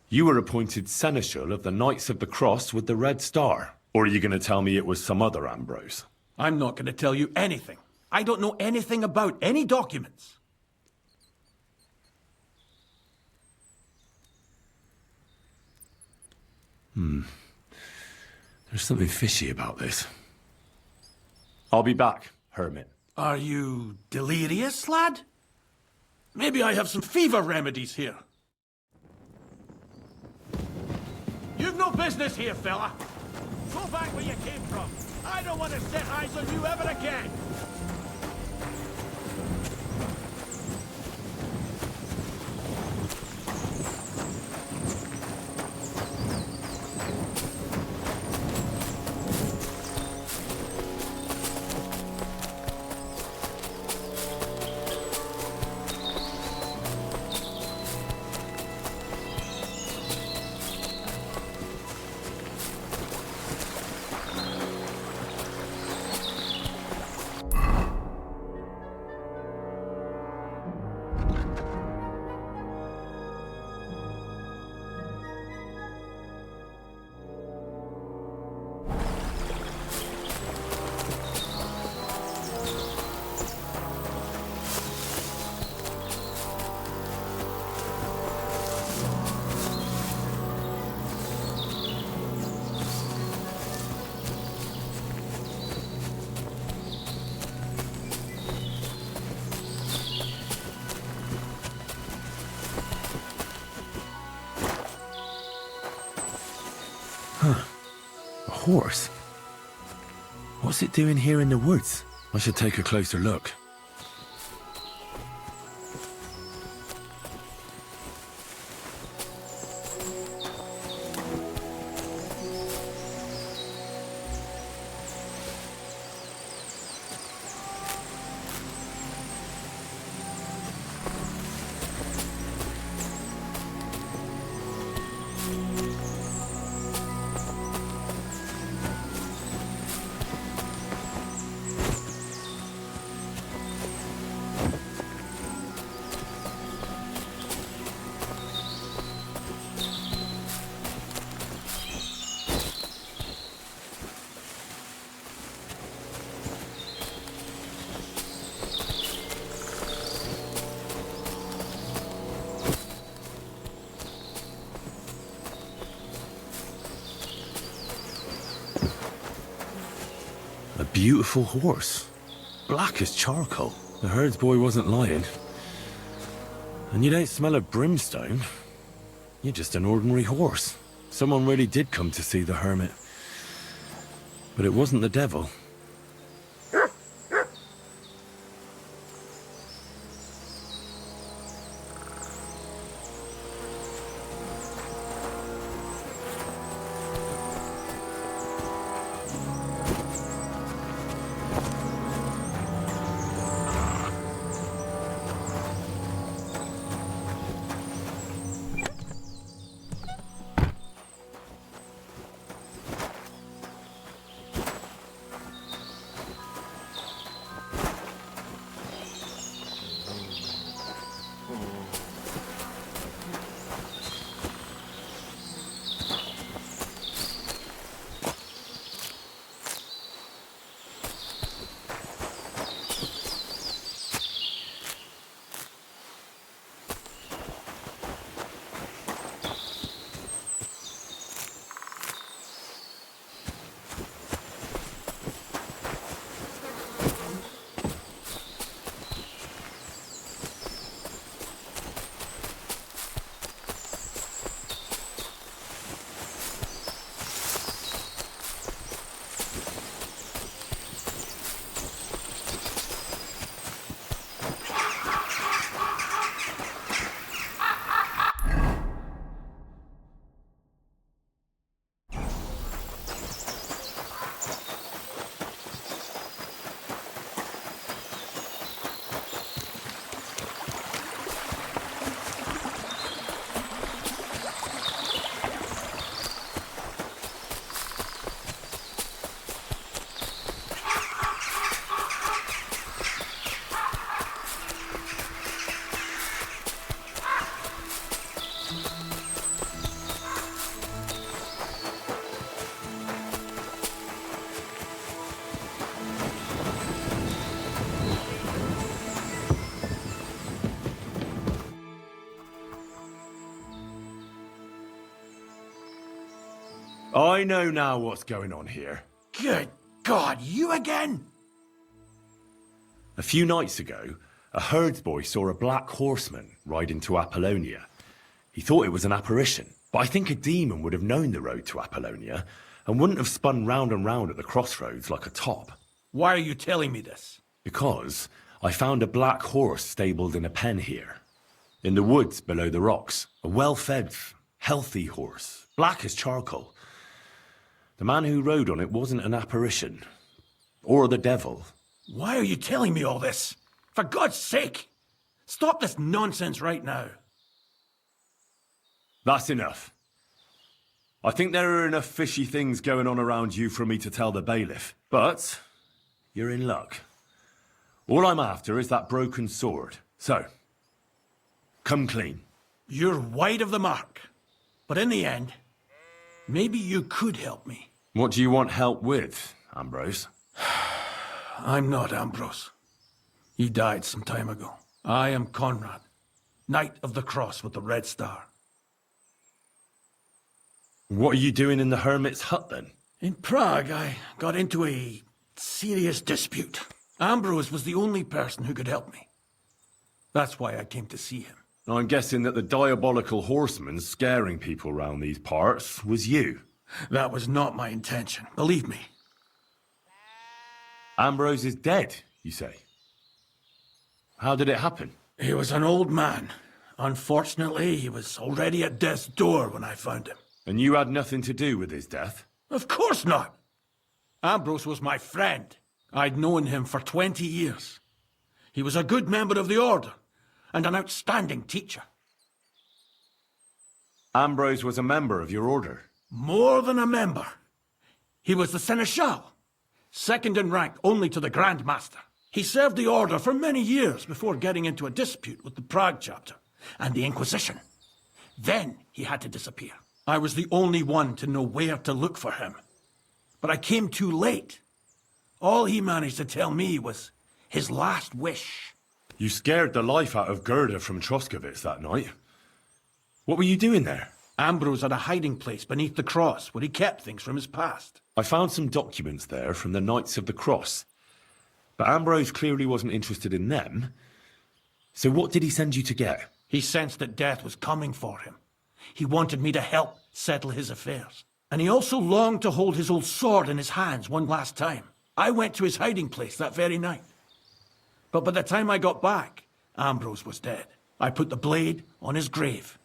you were appointed Seneschal of the Knights of the Cross with the Red Star. Or are you going to tell me it was some other Ambrose? I'm not going to tell you anything. I don't know anything about any documents. There's something fishy about this. I'll be back, Hermit. Are you delirious, lad? Maybe I have some fever remedies here. You've no business here, fella. Go back where you came from. I don't want to set eyes on you ever again. A horse? What's it doing here in the woods? I should take a closer look. A beautiful horse. Black as charcoal. The herds boy wasn't lying. And you don't smell of brimstone. You're just an ordinary horse. Someone really did come to see the hermit. But it wasn't the devil. I know now what's going on here. Good God, you again? A few nights ago, a herdsboy saw a black horseman ride into Apollonia. He thought it was an apparition, but I think a demon would have known the road to Apollonia and wouldn't have spun round and round at the crossroads like a top. Why are you telling me this? Because I found a black horse stabled in a pen here. In the woods below the rocks. A well-fed, healthy horse. Black as charcoal. The man who rode on it wasn't an apparition. Or the devil. Why are you telling me all this? For God's sake! Stop this nonsense right now. That's enough. I think there are enough fishy things going on around you for me to tell the bailiff. But you're in luck. All I'm after is that broken sword. So, come clean. You're wide of the mark. But in the end, maybe you could help me. What do you want help with, Ambrose? I'm not Ambrose. He died some time ago. I am Conrad, Knight of the Cross with the Red Star. What are you doing in the hermit's hut, then? In Prague, I got into a serious dispute. Ambrose was the only person who could help me. That's why I came to see him. I'm guessing that the diabolical horseman scaring people round these parts was you. That was not my intention, believe me. Ambrose is dead, you say? How did it happen? He was an old man. Unfortunately, he was already at death's door when I found him. And you had nothing to do with his death? Of course not. Ambrose was my friend. I'd known him for 20 years. He was a good member of the Order and an outstanding teacher. Ambrose was a member of your order? More than a member. He was the Seneschal, second in rank only to the Grand Master. He served the Order for many years before getting into a dispute with the Prague chapter and the Inquisition. Then he had to disappear. I was the only one to know where to look for him. But I came too late. All he managed to tell me was his last wish. You scared the life out of Gerda from Troskovitz that night. What were you doing there? Ambrose had a hiding place beneath the cross where he kept things from his past. I found some documents there from the Knights of the Cross. But Ambrose clearly wasn't interested in them. So what did he send you to get? He sensed that death was coming for him. He wanted me to help settle his affairs. And he also longed to hold his old sword in his hands one last time. I went to his hiding place that very night. But by the time I got back, Ambrose was dead. I put the blade on his grave,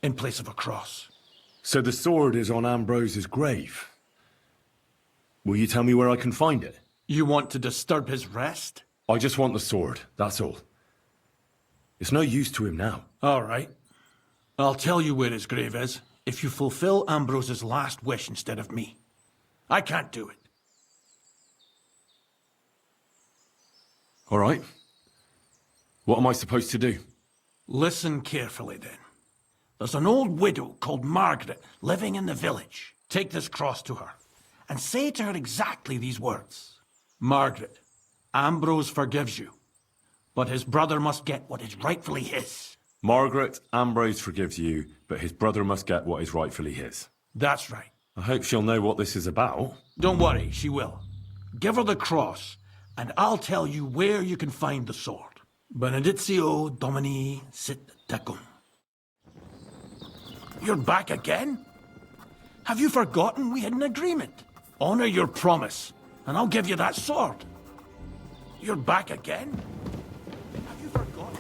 in place of a cross. So the sword is on Ambrose's grave? Will you tell me where I can find it? You want to disturb his rest? I just want the sword, that's all. It's no use to him now. All right. I'll tell you where his grave is, if you fulfill Ambrose's last wish instead of me. I can't do it. All right. What am I supposed to do? Listen carefully, then. There's an old widow called Margaret living in the village. Take this cross to her, and say to her exactly these words. Margaret, Ambrose forgives you, but his brother must get what is rightfully his. Margaret, Ambrose forgives you, but his brother must get what is rightfully his. That's right. I hope she'll know what this is about. Don't worry, she will. Give her the cross, and I'll tell you where you can find the sword. Benedictio Domini sit tecum. You're back again? Have you forgotten we had an agreement? Honor your promise, and I'll give you that sword. You're back again? Have you forgotten?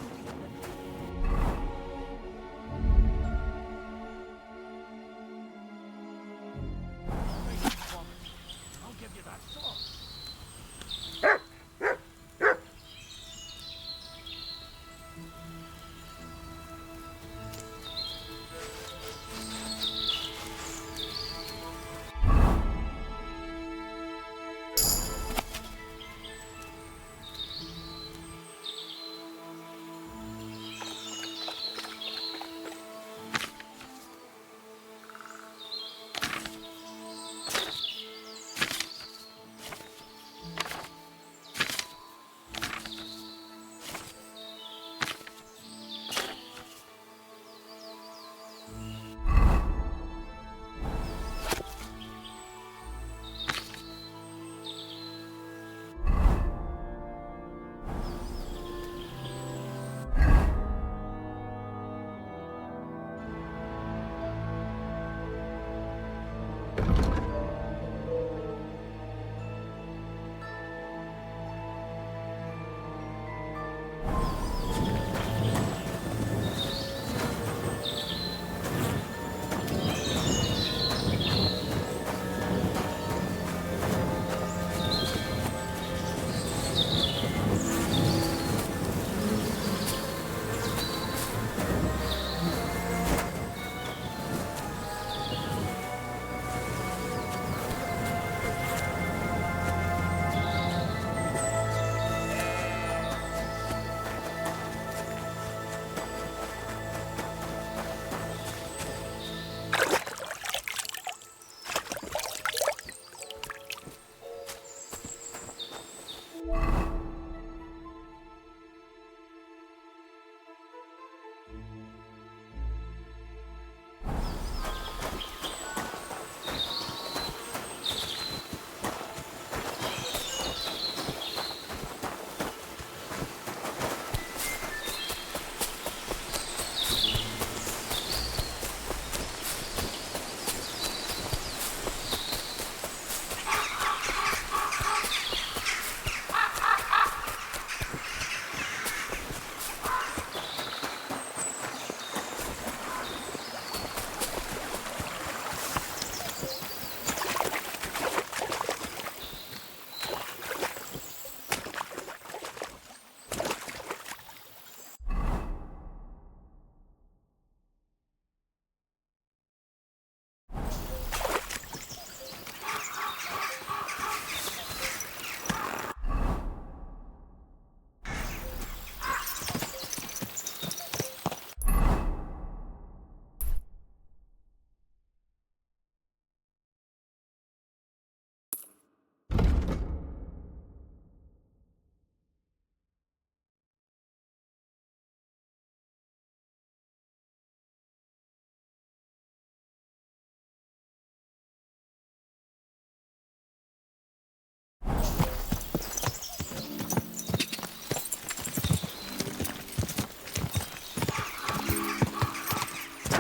I'll give you that sword.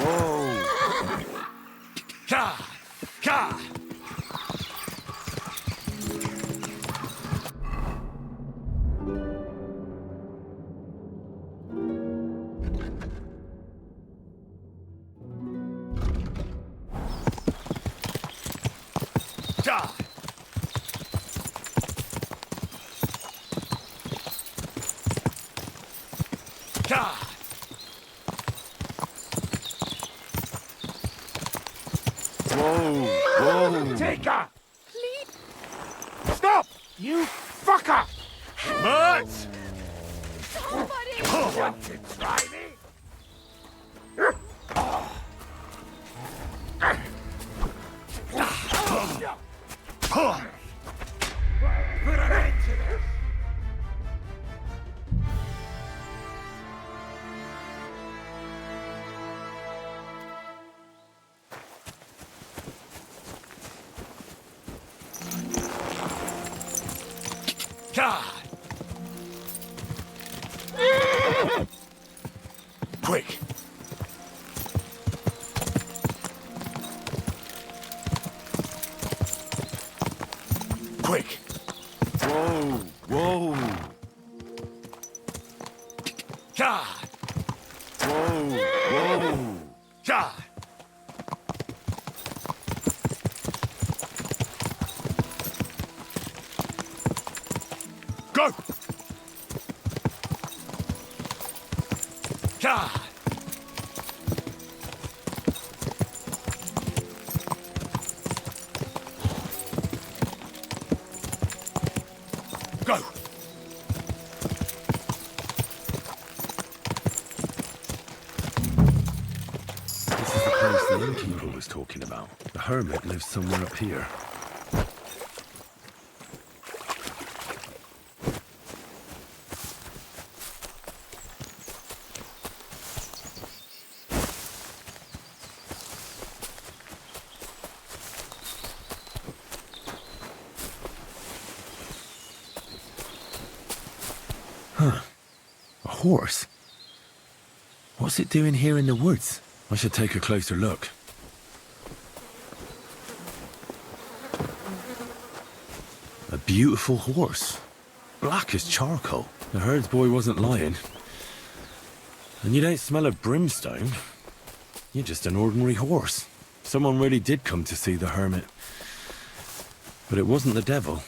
Whoa! Ka! Ka! Ka! Ka! Whoa! Whoa! Take her! Stop! You fucker! Mutt! Somebody! Want to try me? Put an end to this! God! Quick! Quick! Whoa! Whoa! God! Whoa! Whoa! God! Go! God! Go! This is the place the innkeeper was talking about. The hermit lives somewhere up here. Huh. A horse? What's it doing here in the woods? I should take a closer look. A beautiful horse. Black as charcoal. The herdsboy wasn't lying. And you don't smell of brimstone. You're just an ordinary horse. Someone really did come to see the hermit. But it wasn't the devil.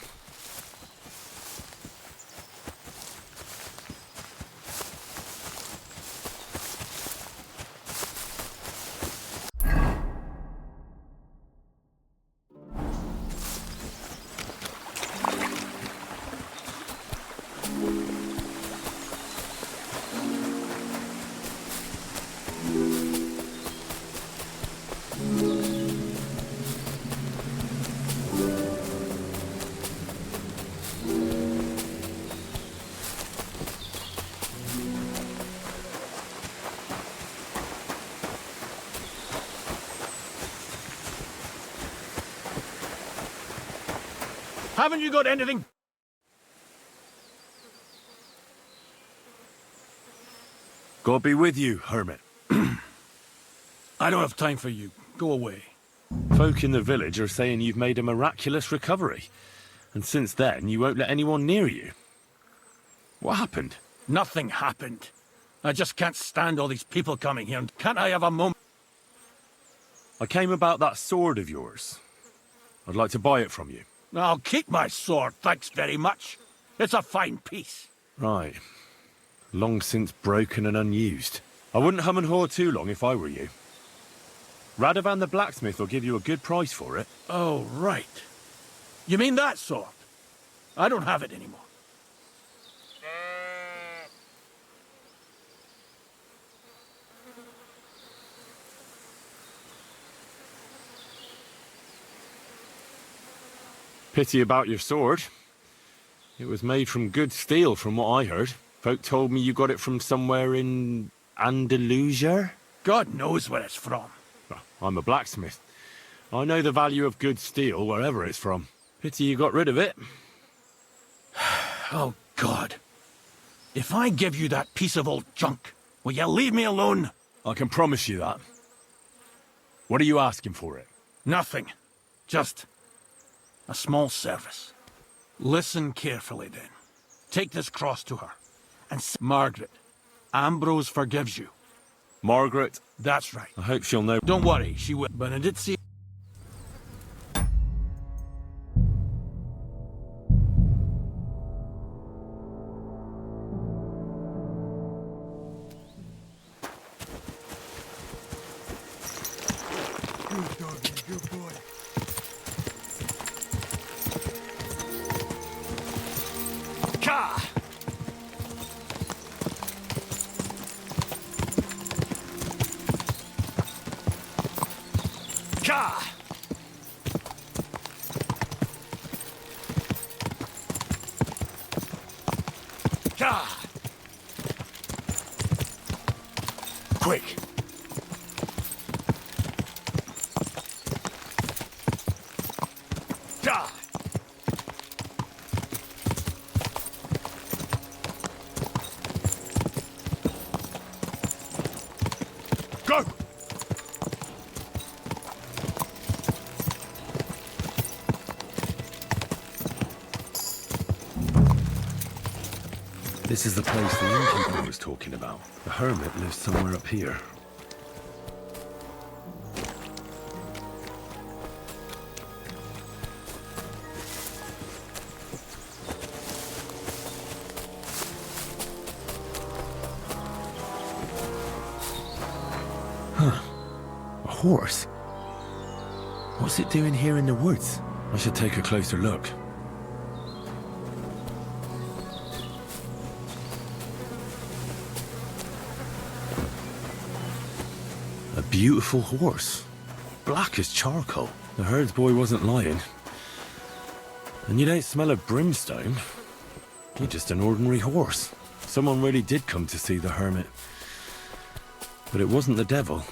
Haven't you got anything? God be with you, hermit. I don't have time for you. Go away. Folk in the village are saying you've made a miraculous recovery. And since then, you won't let anyone near you. What happened? Nothing happened. I just can't stand all these people coming here. Can't I have a moment? I came about that sword of yours. I'd like to buy it from you. I'll keep my sword, thanks very much. It's a fine piece. Right. Long since broken and unused. I wouldn't hum and haw too long if I were you. Radovan the blacksmith will give you a good price for it. Oh, right. You mean that sword? I don't have it anymore. Pity about your sword. It was made from good steel, from what I heard. Folk told me you got it from somewhere in Andalusia? God knows where it's from. Well, I'm a blacksmith. I know the value of good steel wherever it's from. Pity you got rid of it. Oh, God. If I give you that piece of old junk, will you leave me alone? I can promise you that. What are you asking for it? Nothing. Just a small service. Listen carefully, then. Take this cross to her. And Margaret, Ambrose forgives you. Margaret? That's right. I hope she'll know. Don't worry, she will. Benedizzi. Good doggy, good boy. Ka! Ka! Ka! Quick! Ka! Go! This is the place the innkeeper was talking about. The hermit lives somewhere up here. Huh. A horse? What's it doing here in the woods? I should take a closer look. A beautiful horse. Black as charcoal. The herdsboy wasn't lying. And you don't smell of brimstone. You're just an ordinary horse. Someone really did come to see the hermit. But it wasn't the devil.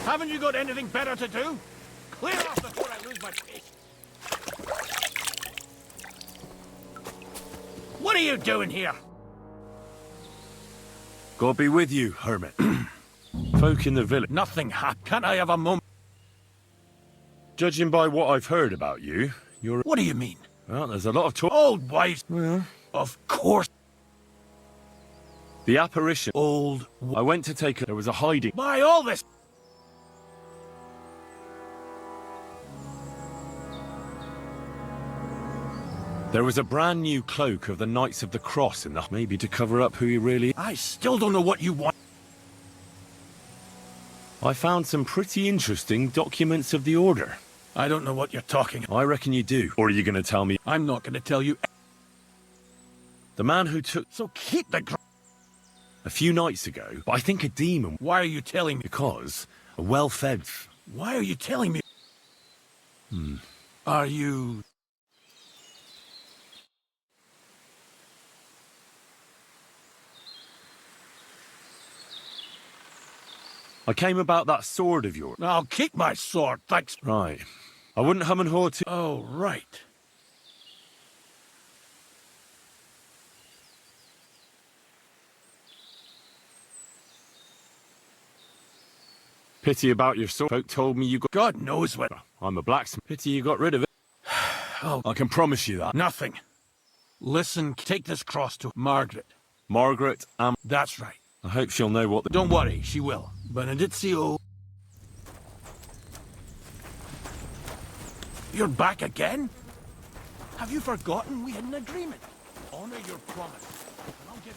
Haven't you got anything better to do? Clear off before I lose my patience. What are you doing here? God be with you, hermit. Folk in the village. Nothing Can't I have a moment? Judging by what I've heard about you, you're... What do you mean? Well, there's a lot of talk. Old wives. Well, of course. The apparition. Old. I went to take a... There was a hiding. By all this. There was a brand new cloak of the Knights of the Cross in the... Maybe to cover up who he really is. I still don't know what you want. I found some pretty interesting documents of the Order. I don't know what you're talking about. I reckon you do. Or are you going to tell me? I'm not going to tell you. The man who took... So keep the... A few nights ago, but I think a demon... Why are you telling me? Because a well-fed... Why are you telling me? Are you... I came about that sword of yours. I'll keep my sword, thanks. Right. I wouldn't hum and haw to... Oh, right. Pity about your sword. Folk told me you got... God knows what... I'm a blacksmith. Pity you got rid of it. Oh, I can promise you that. Nothing. Listen, take this cross to Margaret. Margaret, That's right. I hope she'll know what the... Don't worry, she will. Benedizio... You're back again? Have you forgotten we had an agreement? Honor your promise, and I'll give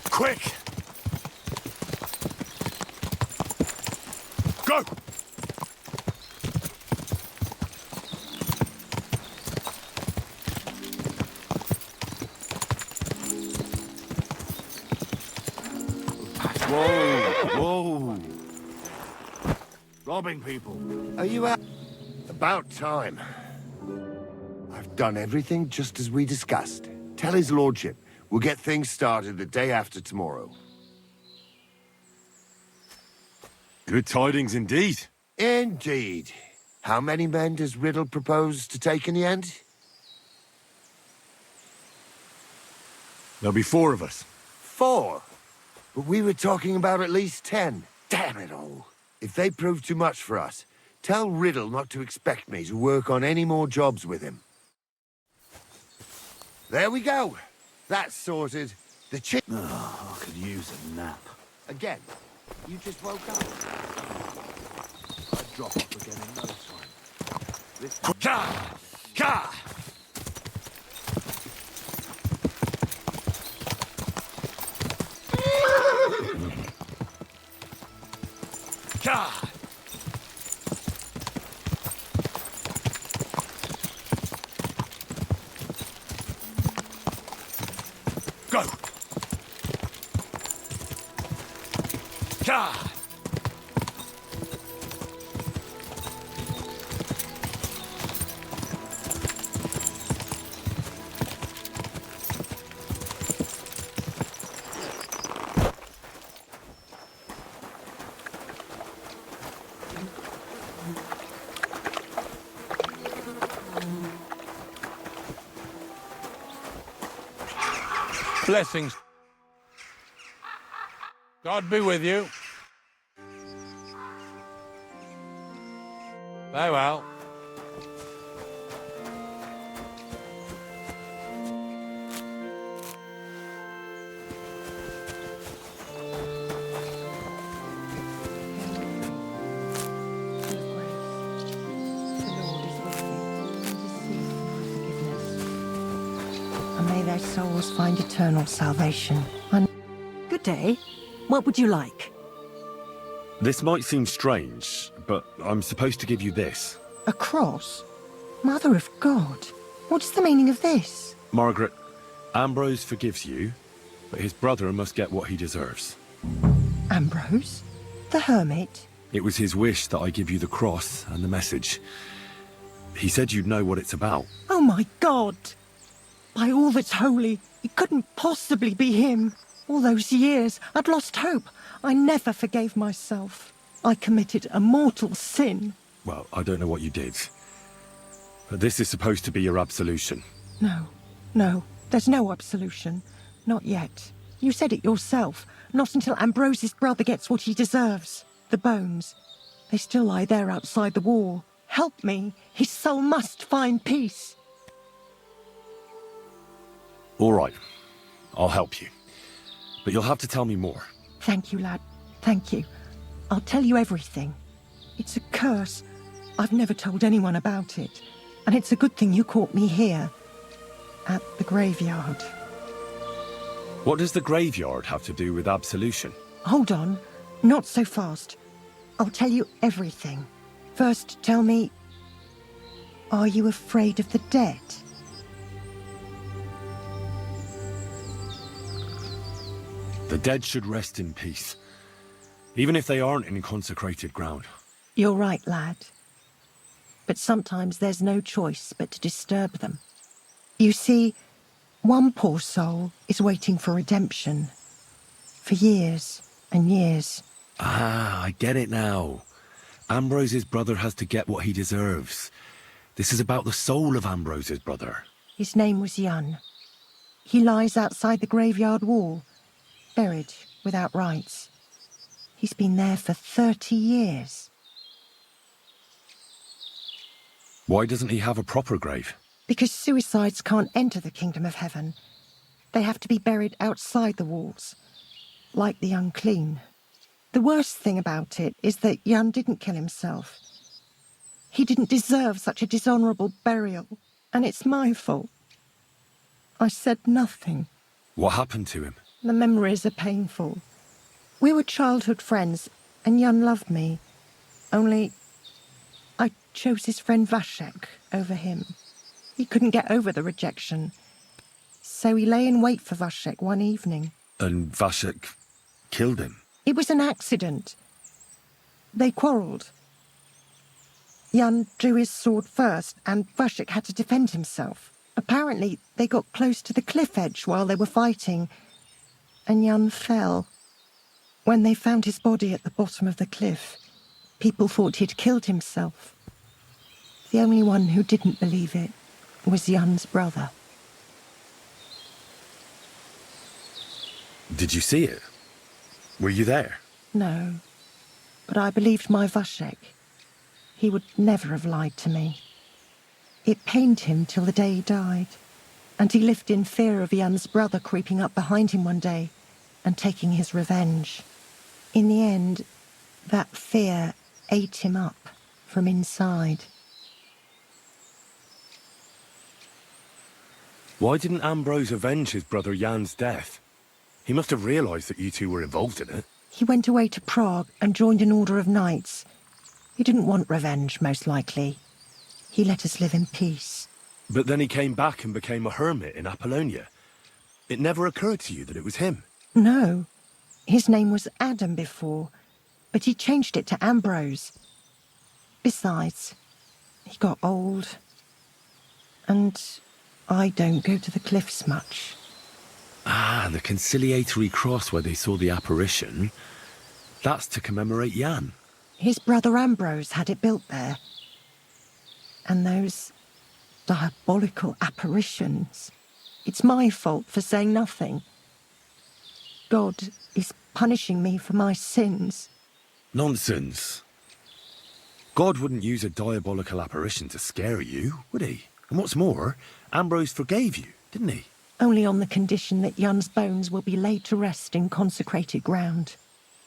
Quick! Go! Whoa! Robbing people. Are you out? About time. I've done everything just as we discussed. Tell his lordship we'll get things started the day after tomorrow. Good tidings indeed. Indeed. How many men does Riddle propose to take in the end? There'll be 4 of us. 4? But we were talking about at least 10. Damn it all. If they prove too much for us, tell Riddle not to expect me to work on any more jobs with him. There we go. That's sorted. The chick... Oh, I could use a nap. Again, you just woke up. I'd drop off again in no time. This... Go! Blessings. God be with you. Farewell. And may their souls find eternal salvation. Good day. What would you like? This might seem strange, but I'm supposed to give you this. A cross? Mother of God, what's the meaning of this? Margaret, Ambrose forgives you, but his brother must get what he deserves. Ambrose? The hermit? It was his wish that I give you the cross and the message. He said you'd know what it's about. Oh my God! By all that's holy, it couldn't possibly be him. All those years, I'd lost hope. I never forgave myself. I committed a mortal sin. Well, I don't know what you did. But this is supposed to be your absolution. No, there's no absolution. Not yet. You said it yourself. Not until Ambrose's brother gets what he deserves. The bones. They still lie there outside the wall. Help me. His soul must find peace. All right. I'll help you. But you'll have to tell me more. Thank you, lad. Thank you. I'll tell you everything. It's a curse. I've never told anyone about it. And it's a good thing you caught me here. At the graveyard. What does the graveyard have to do with absolution? Hold on. Not so fast. I'll tell you everything. First, tell me... Are you afraid of the dead? The dead should rest in peace. Even if they aren't in consecrated ground. You're right, lad. But sometimes there's no choice but to disturb them. You see, one poor soul is waiting for redemption. For years and years. Ah, I get it now. Ambrose's brother has to get what he deserves. This is about the soul of Ambrose's brother. His name was Jan. He lies outside the graveyard wall, buried without rites. He's been there for 30 years. Why doesn't he have a proper grave? Because suicides can't enter the kingdom of heaven. They have to be buried outside the walls, like the unclean. The worst thing about it is that Jan didn't kill himself. He didn't deserve such a dishonourable burial, and it's my fault. I said nothing. What happened to him? The memories are painful. We were childhood friends, and Jan loved me. Only I chose his friend Vashek over him. He couldn't get over the rejection. So he lay in wait for Vashek one evening. And Vashek killed him? It was an accident. They quarrelled. Jan drew his sword first, and Vashek had to defend himself. Apparently, they got close to the cliff edge while they were fighting, and Jan fell. When they found his body at the bottom of the cliff, people thought he'd killed himself. The only one who didn't believe it was Jan's brother. Did you see it? Were you there? No, but I believed my Vashek. He would never have lied to me. It pained him till the day he died, and he lived in fear of Jan's brother creeping up behind him one day and taking his revenge. In the end, that fear ate him up from inside. Why didn't Ambrose avenge his brother Jan's death? He must have realised that you two were involved in it. He went away to Prague and joined an order of knights. He didn't want revenge, most likely. He let us live in peace. But then he came back and became a hermit in Apollonia. It never occurred to you that it was him? No. His name was Adam before, but he changed it to Ambrose. Besides, he got old. And I don't go to the cliffs much. Ah, the conciliatory cross where they saw the apparition. That's to commemorate Jan. His brother Ambrose had it built there. And those diabolical apparitions. It's my fault for saying nothing. God is punishing me for my sins. Nonsense. God wouldn't use a diabolical apparition to scare you, would he? And what's more, Ambrose forgave you, didn't he? Only on the condition that Jan's bones will be laid to rest in consecrated ground.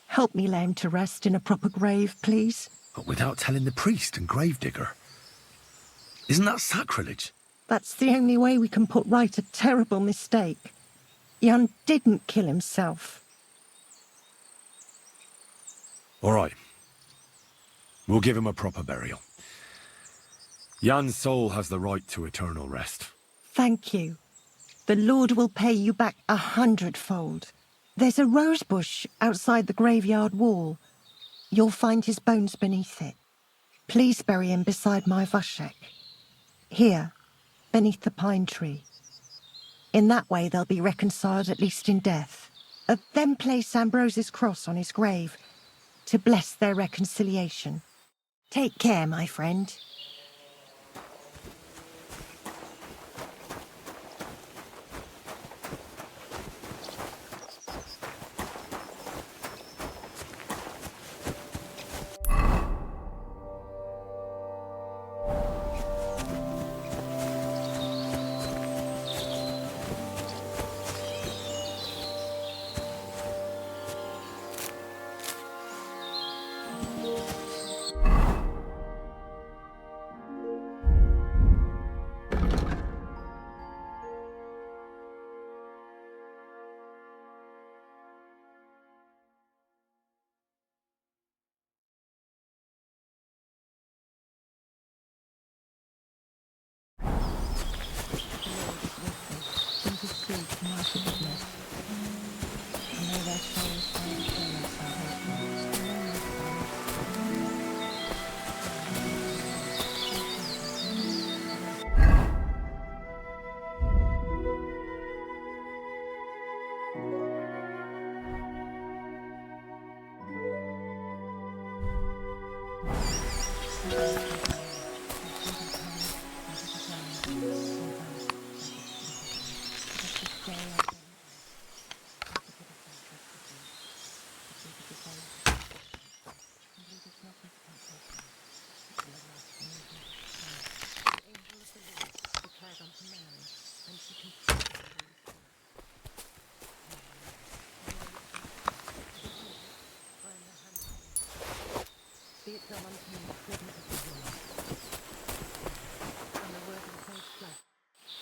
Help me lay him to rest in a proper grave, please. But without telling the priest and gravedigger. Isn't that sacrilege? That's the only way we can put right a terrible mistake. Jan didn't kill himself. All right. We'll give him a proper burial. Jan's soul has the right to eternal rest. Thank you. The Lord will pay you back 100-fold. There's a rose bush outside the graveyard wall. You'll find his bones beneath it. Please bury him beside my Vashek. Here, beneath the pine tree. In that way they'll be reconciled, at least in death. Then place Ambrose's cross on his grave to bless their reconciliation. Take care, my friend. come unto me the presence of the Lord. And the word was made flesh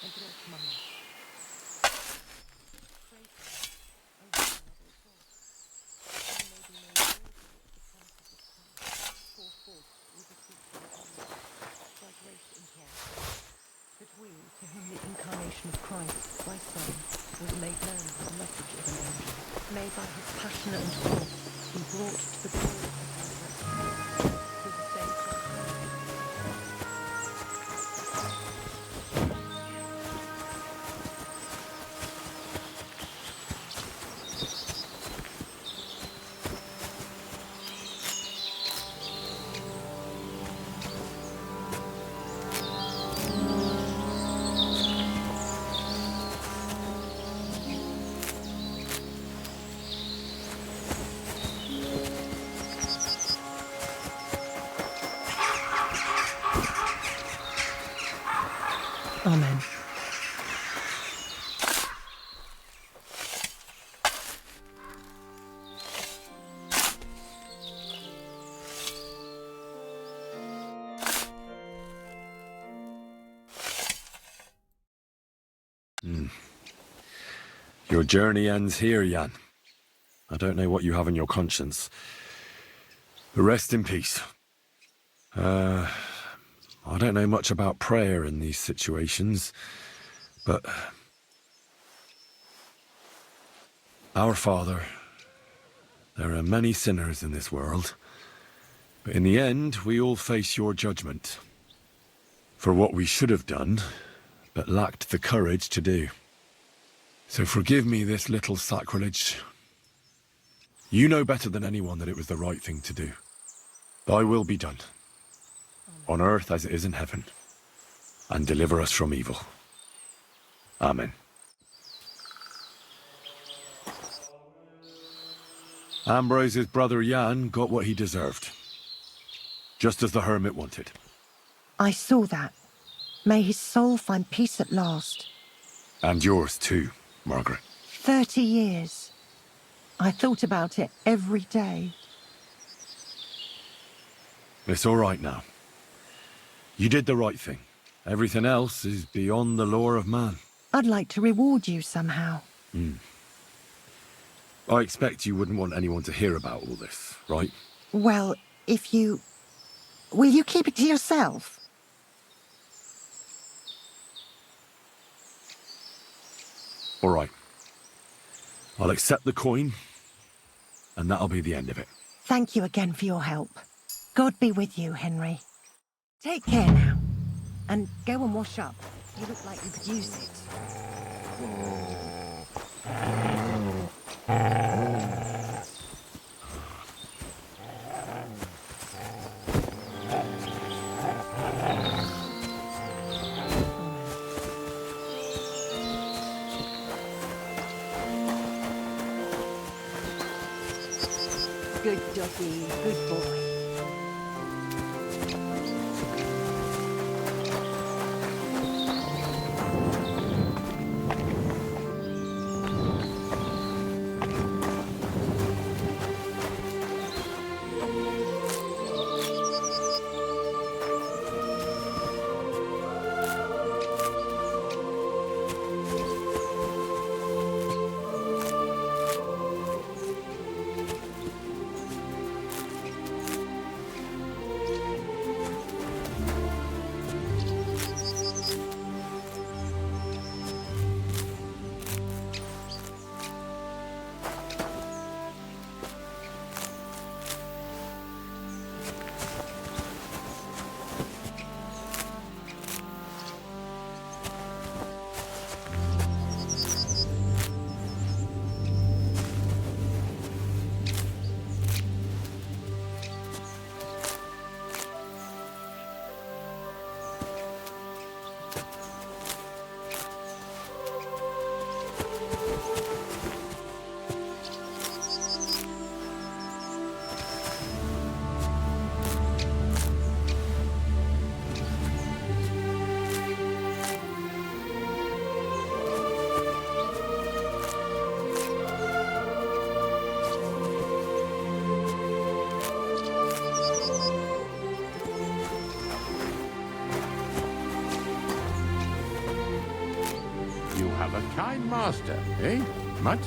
and dwelt among us. Pray to us, O Lord our God, that we may be made worthy of the promises of Christ. For forth we beseech you, O Lord, by grace implore, that we, to whom the incarnation of Christ, thy Son, was made known by the message of an angel, may by his passion and cross be brought to the glory of his resurrection, through the same Christ. Amen. Your journey ends here, Jan. I don't know what you have on your conscience. But rest in peace. I don't know much about prayer in these situations, but... Our Father, there are many sinners in this world, but in the end, we all face your judgment for what we should have done, but lacked the courage to do. So forgive me this little sacrilege. You know better than anyone that it was the right thing to do. Thy will be done, on earth as it is in heaven, and deliver us from evil. Amen. Ambrose's brother Jan got what he deserved, just as the hermit wanted. I saw that. May his soul find peace at last. And yours too, Margaret. 30 years. I thought about it every day. It's all right now. You did the right thing. Everything else is beyond the law of man. I'd like to reward you somehow. I expect you wouldn't want anyone to hear about all this, right? Well, if you... Will you keep it to yourself? All right. I'll accept the coin, and that'll be the end of it. Thank you again for your help. God be with you, Henry. Take care now. And go and wash up. You look like you could use it. Good doggy, good boy. kind master, eh, Mutt?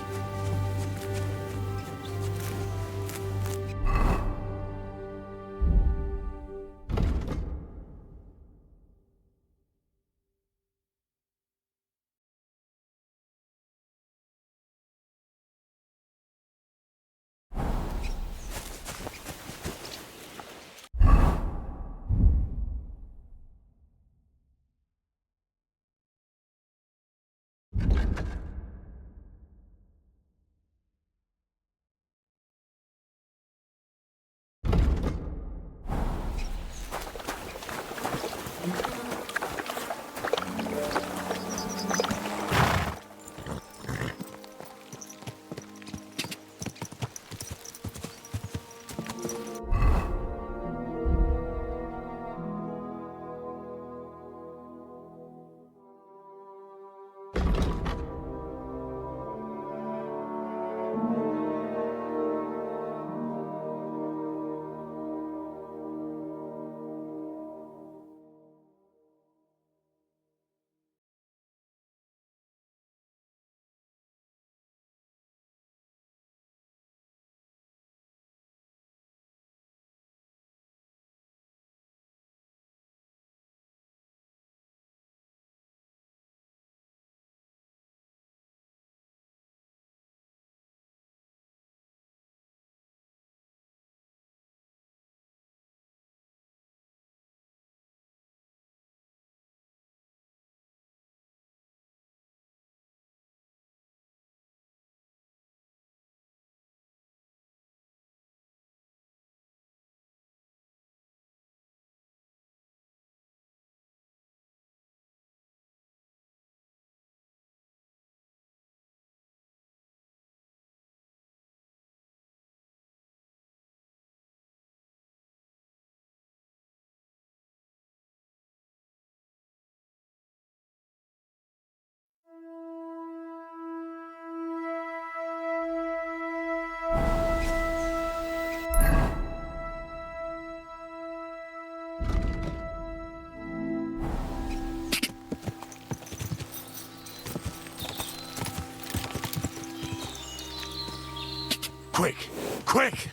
Quick! Quick!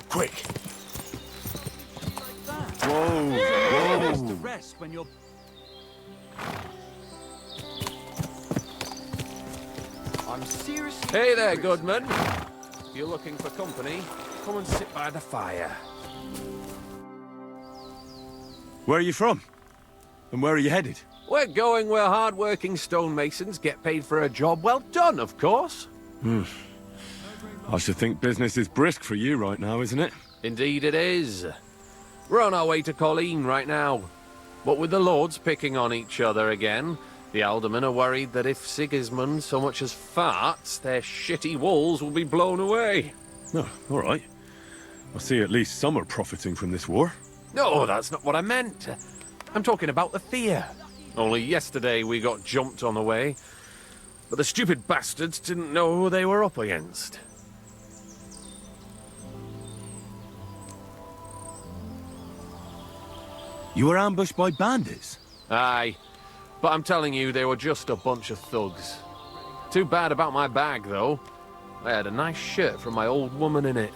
Quick! Whoa! To rest when you're... I'm seriously... Hey there, Goodman. If you're looking for company, come and sit by the fire. Where are you from? And where are you headed? We're going where hard-working stonemasons get paid for a job well done, of course. I should think business is brisk for you right now, isn't it? Indeed it is. We're on our way to Colleen right now. But with the lords picking on each other again, the aldermen are worried that if Sigismund so much as farts, their shitty walls will be blown away. Oh, all right. I see at least some are profiting from this war. No, that's not what I meant. I'm talking about the fear. Only yesterday we got jumped on the way. But the stupid bastards didn't know who they were up against. You were ambushed by bandits? Aye. But I'm telling you, they were just a bunch of thugs. Too bad about my bag, though. I had a nice shirt from my old woman in it.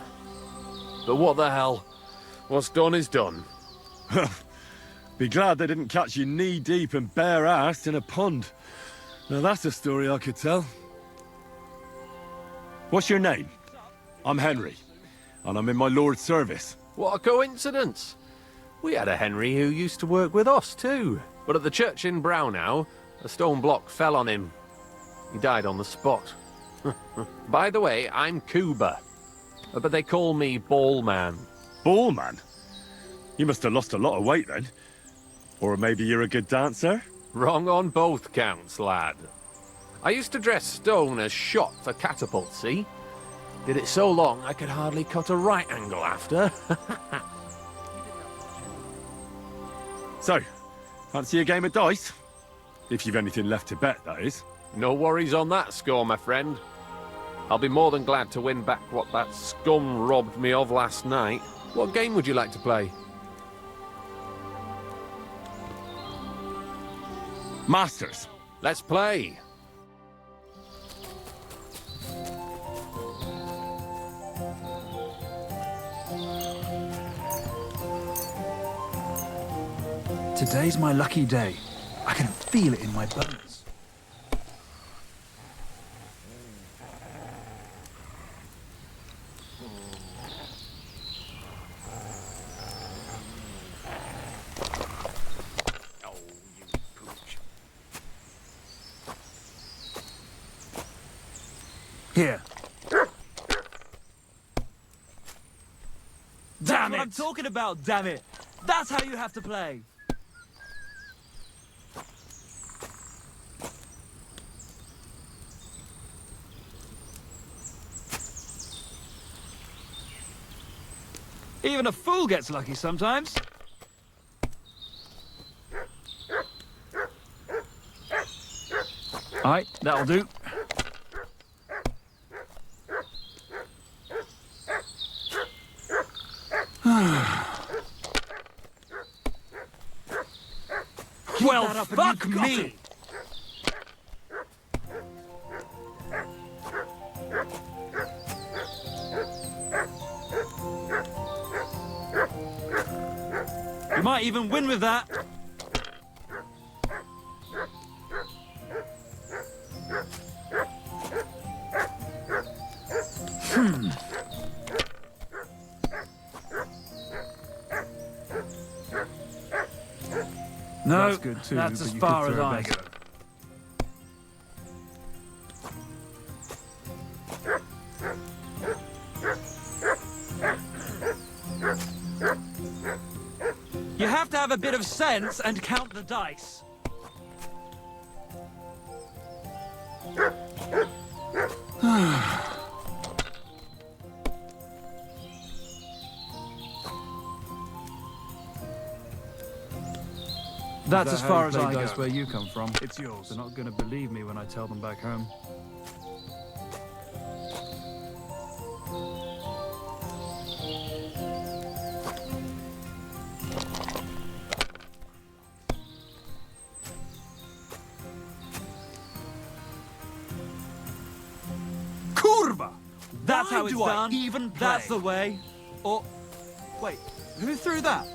But what the hell? What's done is done. Be glad they didn't catch you knee-deep and bare-assed in a pond. Now that's a story I could tell. What's your name? I'm Henry, and I'm in my lord's service. What a coincidence. We had a Henry who used to work with us, too. But at the church in Brownhow, a stone block fell on him. He died on the spot. By the way, I'm Cuba. But they call me Ballman. Ballman? You must have lost a lot of weight then. Or maybe you're a good dancer? Wrong on both counts, lad. I used to dress stone as shot for catapult, see? Did it so long I could hardly cut a right angle after. So, fancy a game of dice? If you've anything left to bet, that is. No worries on that score, my friend. I'll be more than glad to win back what that scum robbed me of last night. What game would you like to play? Masters. Let's play. Today's my lucky day. I can feel it in my bones. Here. That's what I'm talking about, damn it! That's how you have to play! Even a fool gets lucky sometimes. Alright, that'll do. Well, fuck me! You might even win with that. No, that's good too, that's as far as I go. You have to have a bit of sense and count the dice. That's as far as I go. Where you come from, it's yours. They're not going to believe me when I tell them back home. Kurva! That's how it's done. Even play? That's the way. Or wait, who threw that?